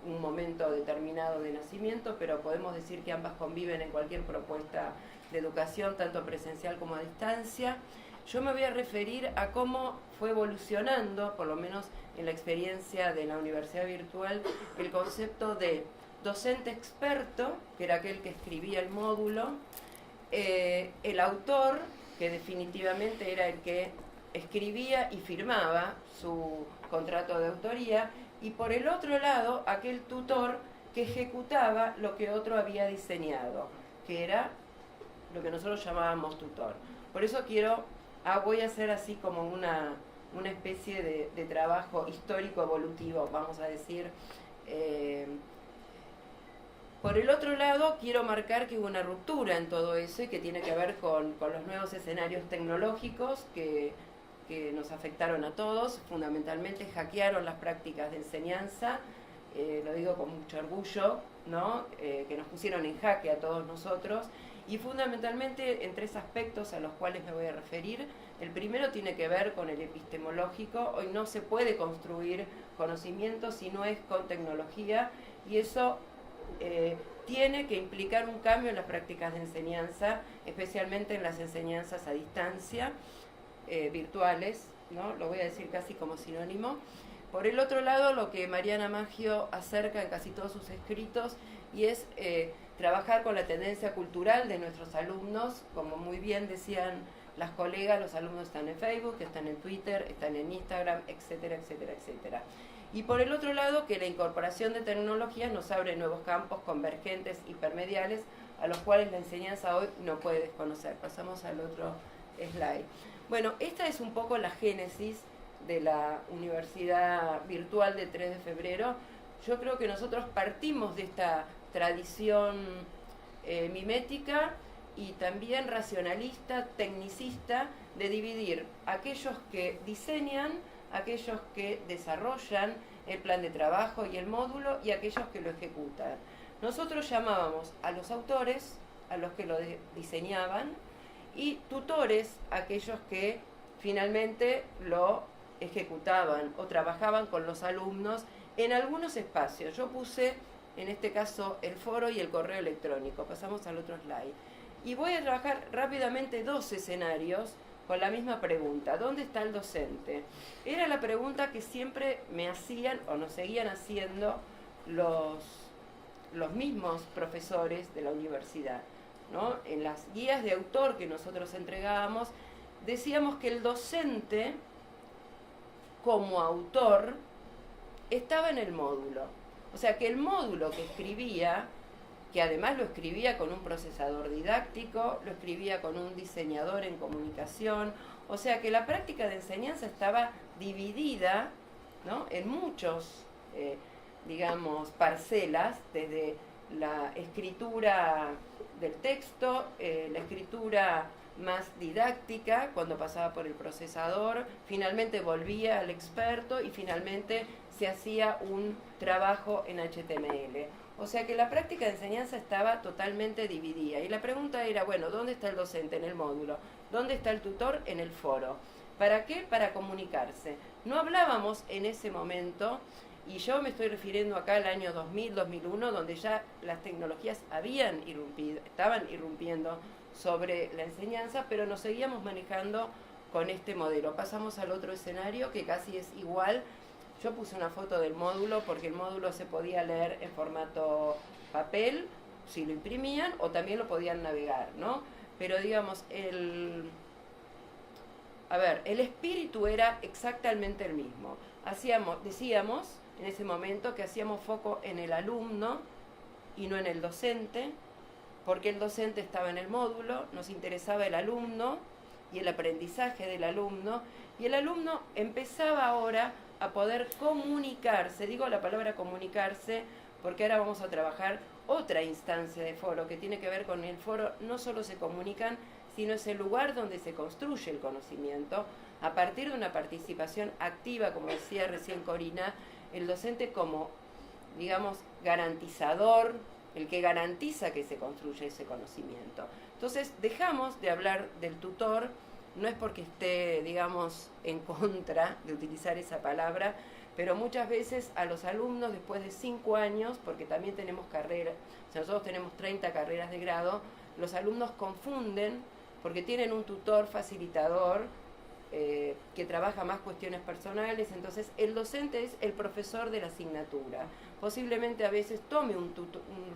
un momento determinado de nacimiento, pero podemos decir que ambas conviven en cualquier propuesta de educación, tanto presencial como a distancia. Yo me voy a referir a cómo fue evolucionando, por lo menos en la experiencia de la universidad virtual, el concepto de docente experto, que era aquel que escribía el módulo, el autor, que definitivamente era el que escribía y firmaba su contrato de autoría, y por el otro lado, aquel tutor que ejecutaba lo que otro había diseñado, que era lo que nosotros llamábamos tutor. Por eso voy a hacer así como una especie de trabajo histórico evolutivo, vamos a decir. Por el otro lado, quiero marcar que hubo una ruptura en todo eso y que tiene que ver con los nuevos escenarios tecnológicos que nos afectaron a todos. Fundamentalmente hackearon las prácticas de enseñanza, lo digo con mucho orgullo, ¿no? Que nos pusieron en jaque a todos nosotros, y fundamentalmente en 3 aspectos a los cuales me voy a referir. El primero tiene que ver con el epistemológico. Hoy no se puede construir conocimiento si no es con tecnología, y eso tiene que implicar un cambio en las prácticas de enseñanza, especialmente en las enseñanzas a distancia, virtuales, ¿no? Lo voy a decir casi como sinónimo. Por el otro lado, lo que Mariana Maggio acerca en casi todos sus escritos, y es trabajar con la tendencia cultural de nuestros alumnos. Como muy bien decían las colegas, los alumnos están en Facebook, están en Twitter, están en Instagram, etcétera, etcétera, etcétera. Y por el otro lado, que la incorporación de tecnologías nos abre nuevos campos convergentes, hipermediales, a los cuales la enseñanza hoy no puede desconocer. Pasamos al otro slide. Bueno, esta es un poco la génesis de la Universidad Virtual de 3 de febrero. Yo creo que nosotros partimos de esta tradición mimética y también racionalista, tecnicista, de dividir aquellos que diseñan, aquellos que desarrollan el plan de trabajo y el módulo, y aquellos que lo ejecutan. Nosotros llamábamos a los autores, a los que lo diseñaban, y tutores, aquellos que finalmente lo ejecutaban o trabajaban con los alumnos en algunos espacios. Yo puse, en este caso, el foro y el correo electrónico. Pasamos al otro slide. Y voy a trabajar rápidamente 2 escenarios con la misma pregunta. ¿Dónde está el docente? Era la pregunta que siempre me hacían o nos seguían haciendo los mismos profesores de la universidad, ¿no? En las guías de autor que nosotros entregábamos, decíamos que el docente, como autor, estaba en el módulo. O sea, que el módulo que escribía, que además lo escribía con un procesador didáctico, lo escribía con un diseñador en comunicación, o sea que la práctica de enseñanza estaba dividida, ¿no?, en muchos, digamos, parcelas, desde la escritura del texto, la escritura más didáctica, cuando pasaba por el procesador, finalmente volvía al experto y finalmente se hacía un trabajo en HTML. O sea que la práctica de enseñanza estaba totalmente dividida. Y la pregunta era, bueno, ¿dónde está el docente? En el módulo. ¿Dónde está el tutor? En el foro. ¿Para qué? Para comunicarse. No hablábamos en ese momento, y yo me estoy refiriendo acá al año 2000, 2001, donde ya las tecnologías habían irrumpido, estaban irrumpiendo sobre la enseñanza, pero nos seguíamos manejando con este modelo. Pasamos al otro escenario, que casi es igual. Yo puse una foto del módulo porque el módulo se podía leer en formato papel, si lo imprimían, o también lo podían navegar, ¿no? Pero digamos, el espíritu era exactamente el mismo. Decíamos en ese momento que hacíamos foco en el alumno y no en el docente, porque el docente estaba en el módulo, nos interesaba el alumno y el aprendizaje del alumno, y el alumno empezaba ahora a poder comunicarse. Digo la palabra comunicarse porque ahora vamos a trabajar otra instancia de foro que tiene que ver con el foro. No solo se comunican, sino es el lugar donde se construye el conocimiento a partir de una participación activa, como decía recién Corina, el docente como, digamos, garantizador, el que garantiza que se construye ese conocimiento. Entonces dejamos de hablar del tutor. No es porque esté, digamos, en contra de utilizar esa palabra, pero muchas veces a los alumnos, después de 5 años, porque también tenemos carreras, o sea, nosotros tenemos 30 carreras de grado, los alumnos confunden porque tienen un tutor facilitador que trabaja más cuestiones personales. Entonces el docente es el profesor de la asignatura. Posiblemente a veces tome un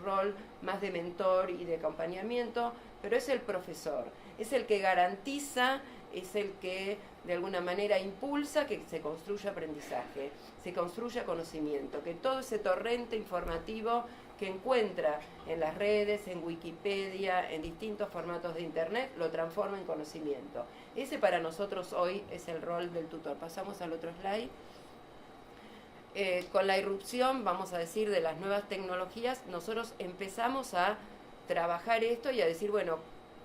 rol más de mentor y de acompañamiento, pero es el profesor, es el que garantiza, es el que de alguna manera impulsa que se construya aprendizaje, se construya conocimiento, que todo ese torrente informativo que encuentra en las redes, en Wikipedia, en distintos formatos de internet, lo transforma en conocimiento. Ese para nosotros hoy es el rol del tutor. Pasamos al otro slide. Con la irrupción, vamos a decir, de las nuevas tecnologías, nosotros empezamos a trabajar esto y a decir, bueno,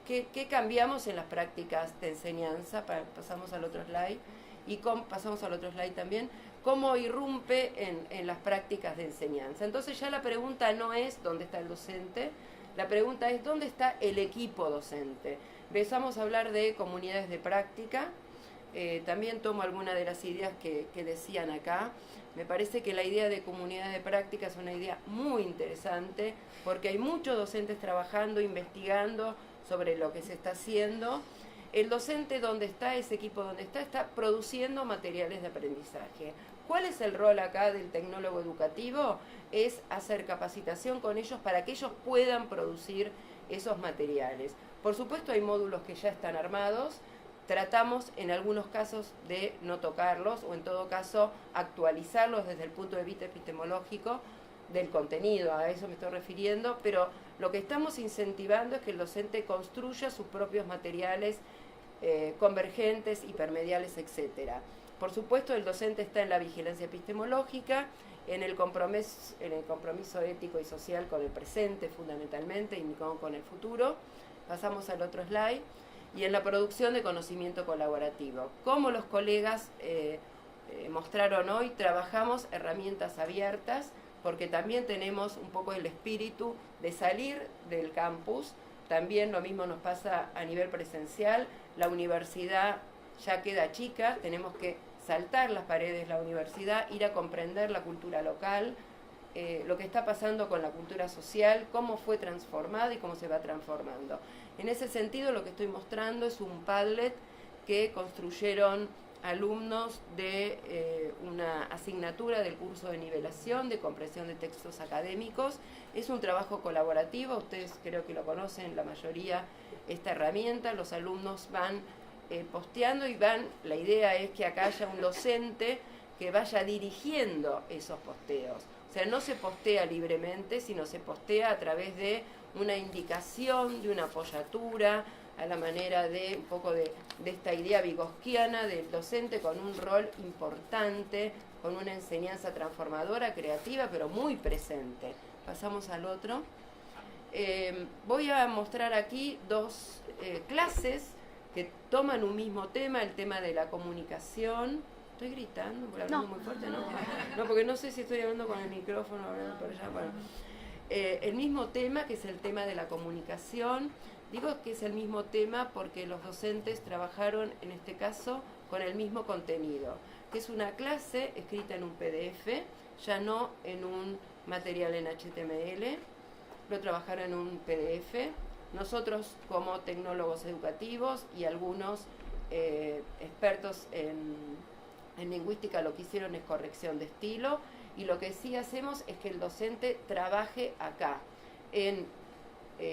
¿qué cambiamos en las prácticas de enseñanza? Pasamos al otro slide. Pasamos al otro slide también. cómo irrumpe en las prácticas de enseñanza. Entonces ya la pregunta no es dónde está el docente, la pregunta es dónde está el equipo docente. Empezamos a hablar de comunidades de práctica, también tomo algunas de las ideas que decían acá. Me parece que la idea de comunidades de práctica es una idea muy interesante porque hay muchos docentes trabajando, investigando sobre lo que se está haciendo. El docente donde está, ese equipo donde está produciendo materiales de aprendizaje. ¿Cuál es el rol acá del tecnólogo educativo? Es hacer capacitación con ellos para que ellos puedan producir esos materiales. Por supuesto hay módulos que ya están armados, tratamos en algunos casos de no tocarlos o en todo caso actualizarlos desde el punto de vista epistemológico del contenido, a eso me estoy refiriendo, pero lo que estamos incentivando es que el docente construya sus propios materiales convergentes, hipermediales, etcétera. Por supuesto, el docente está en la vigilancia epistemológica, en el compromiso ético y social con el presente fundamentalmente y con el futuro. Pasamos al otro slide. Y en la producción de conocimiento colaborativo. Como los colegas mostraron hoy, trabajamos herramientas abiertas porque también tenemos un poco el espíritu de salir del campus. También lo mismo nos pasa a nivel presencial. La universidad ya queda chica, tenemos que saltar las paredes de la universidad, ir a comprender la cultura local, lo que está pasando con la cultura social, cómo fue transformada y cómo se va transformando. En ese sentido, lo que estoy mostrando es un Padlet que construyeron alumnos de una asignatura del curso de nivelación de comprensión de textos académicos. Es un trabajo colaborativo, ustedes creo que lo conocen la mayoría, esta herramienta. Los alumnos van posteando y la idea es que acá haya un docente que vaya dirigiendo esos posteos. O sea, no se postea libremente, sino se postea a través de una indicación, de una apoyatura, a la manera de un poco de esta idea vygotsquiana del docente con un rol importante, con una enseñanza transformadora, creativa, pero muy presente. Pasamos al otro. Voy a mostrar aquí dos clases que toman un mismo tema, el tema de la comunicación. ¿Estoy gritando? ¿Por hablando muy fuerte? No, porque no sé si estoy hablando con el micrófono, hablando por allá. Bueno, el mismo tema, que es el tema de la comunicación. Digo que es el mismo tema porque los docentes trabajaron, en este caso, con el mismo contenido, que es una clase escrita en un PDF, ya no en un material en HTML, lo trabajaron en un PDF. Nosotros, como tecnólogos educativos y algunos expertos en lingüística, lo que hicieron es corrección de estilo, y lo que sí hacemos es que el docente trabaje acá, en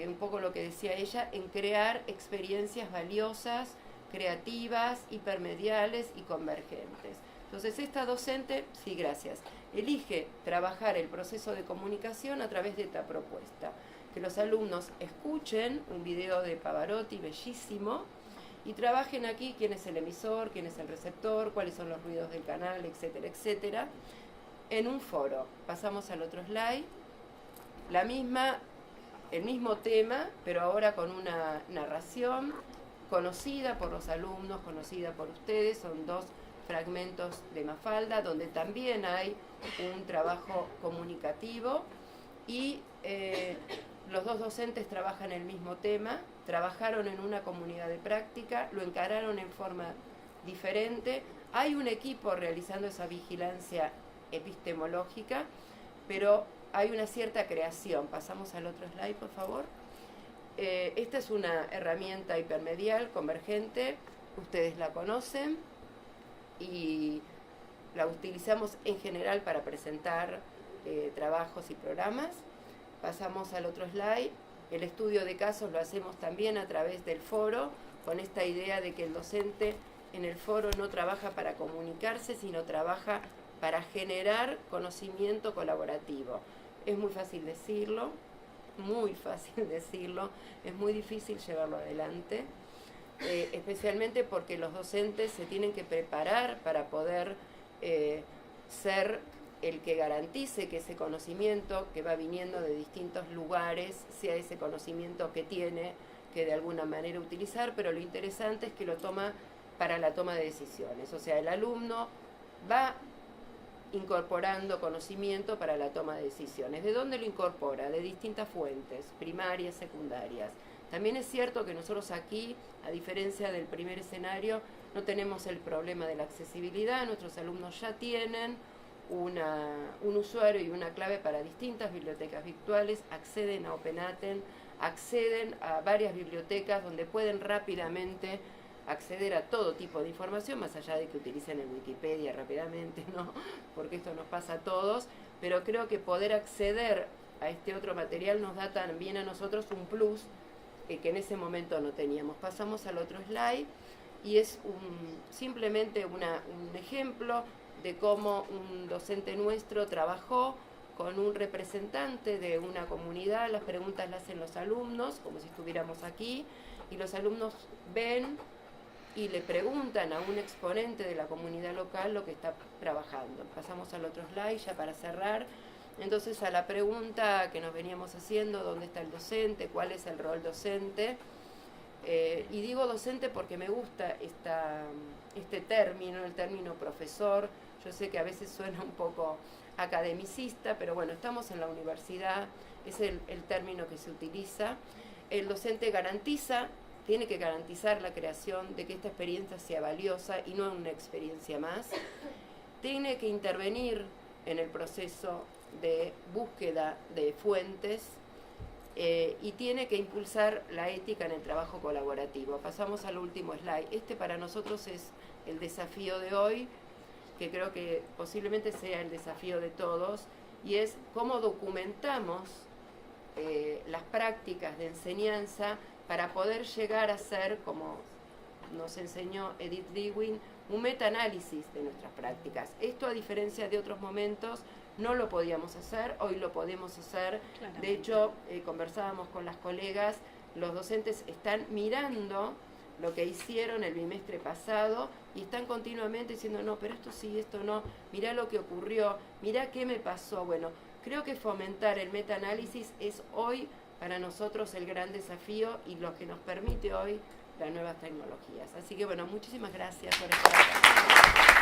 un poco lo que decía ella, en crear experiencias valiosas, creativas, hipermediales y convergentes. Entonces esta docente, sí, gracias, elige trabajar el proceso de comunicación a través de esta propuesta. Que los alumnos escuchen un video de Pavarotti bellísimo y trabajen aquí quién es el emisor, quién es el receptor, cuáles son los ruidos del canal, etcétera, etcétera, en un foro. Pasamos al otro slide. El mismo tema, pero ahora con una narración conocida por los alumnos, conocida por ustedes. Son dos fragmentos de Mafalda, donde también hay un trabajo comunicativo y los dos docentes trabajan el mismo tema, trabajaron en una comunidad de práctica, lo encararon en forma diferente. Hay un equipo realizando esa vigilancia epistemológica, pero hay una cierta creación. Pasamos al otro slide, por favor. Esta es una herramienta hipermedial, convergente, ustedes la conocen y la utilizamos en general para presentar trabajos y programas. Pasamos al otro slide. El estudio de casos lo hacemos también a través del foro, con esta idea de que el docente en el foro no trabaja para comunicarse, sino trabaja para generar conocimiento colaborativo. Es muy fácil decirlo, es muy difícil llevarlo adelante, especialmente porque los docentes se tienen que preparar para poder ser el que garantice que ese conocimiento que va viniendo de distintos lugares sea ese conocimiento que tiene que de alguna manera utilizar, pero lo interesante es que lo toma para la toma de decisiones. O sea, el alumno va incorporando conocimiento para la toma de decisiones. ¿De dónde lo incorpora? De distintas fuentes, primarias, secundarias. También es cierto que nosotros aquí, a diferencia del primer escenario, no tenemos el problema de la accesibilidad. Nuestros alumnos ya tienen un usuario y una clave para distintas bibliotecas virtuales, acceden a OpenAten, acceden a varias bibliotecas donde pueden rápidamente acceder a todo tipo de información, más allá de que utilicen el Wikipedia rápidamente, ¿no? Porque esto nos pasa a todos, pero creo que poder acceder a este otro material nos da también a nosotros un plus que en ese momento no teníamos. Pasamos al otro slide y es simplemente un ejemplo de cómo un docente nuestro trabajó con un representante de una comunidad. Las preguntas las hacen los alumnos, como si estuviéramos aquí, y los alumnos ven y le preguntan a un exponente de la comunidad local lo que está trabajando. Pasamos al otro slide ya para cerrar. Entonces, a la pregunta que nos veníamos haciendo, ¿dónde está el docente? ¿Cuál es el rol docente? Y digo docente porque me gusta este término, el término profesor. Yo sé que a veces suena un poco academicista, pero bueno, estamos en la universidad, es el término que se utiliza. El docente tiene que garantizar la creación de que esta experiencia sea valiosa y no una experiencia más. Tiene que intervenir en el proceso de búsqueda de fuentes y tiene que impulsar la ética en el trabajo colaborativo. Pasamos al último slide. Este para nosotros es el desafío de hoy, que creo que posiblemente sea el desafío de todos, y es cómo documentamos las prácticas de enseñanza para poder llegar a ser, como nos enseñó Edith Lewin, un metaanálisis de nuestras prácticas. Esto, a diferencia de otros momentos, no lo podíamos hacer, hoy lo podemos hacer. Claramente. De hecho, conversábamos con las colegas, los docentes están mirando lo que hicieron el bimestre pasado y están continuamente diciendo, no, pero esto sí, esto no, mirá lo que ocurrió, mirá qué me pasó. Bueno, creo que fomentar el metaanálisis es hoy para nosotros el gran desafío y lo que nos permite hoy las nuevas tecnologías. Así que bueno, muchísimas gracias por estar acá.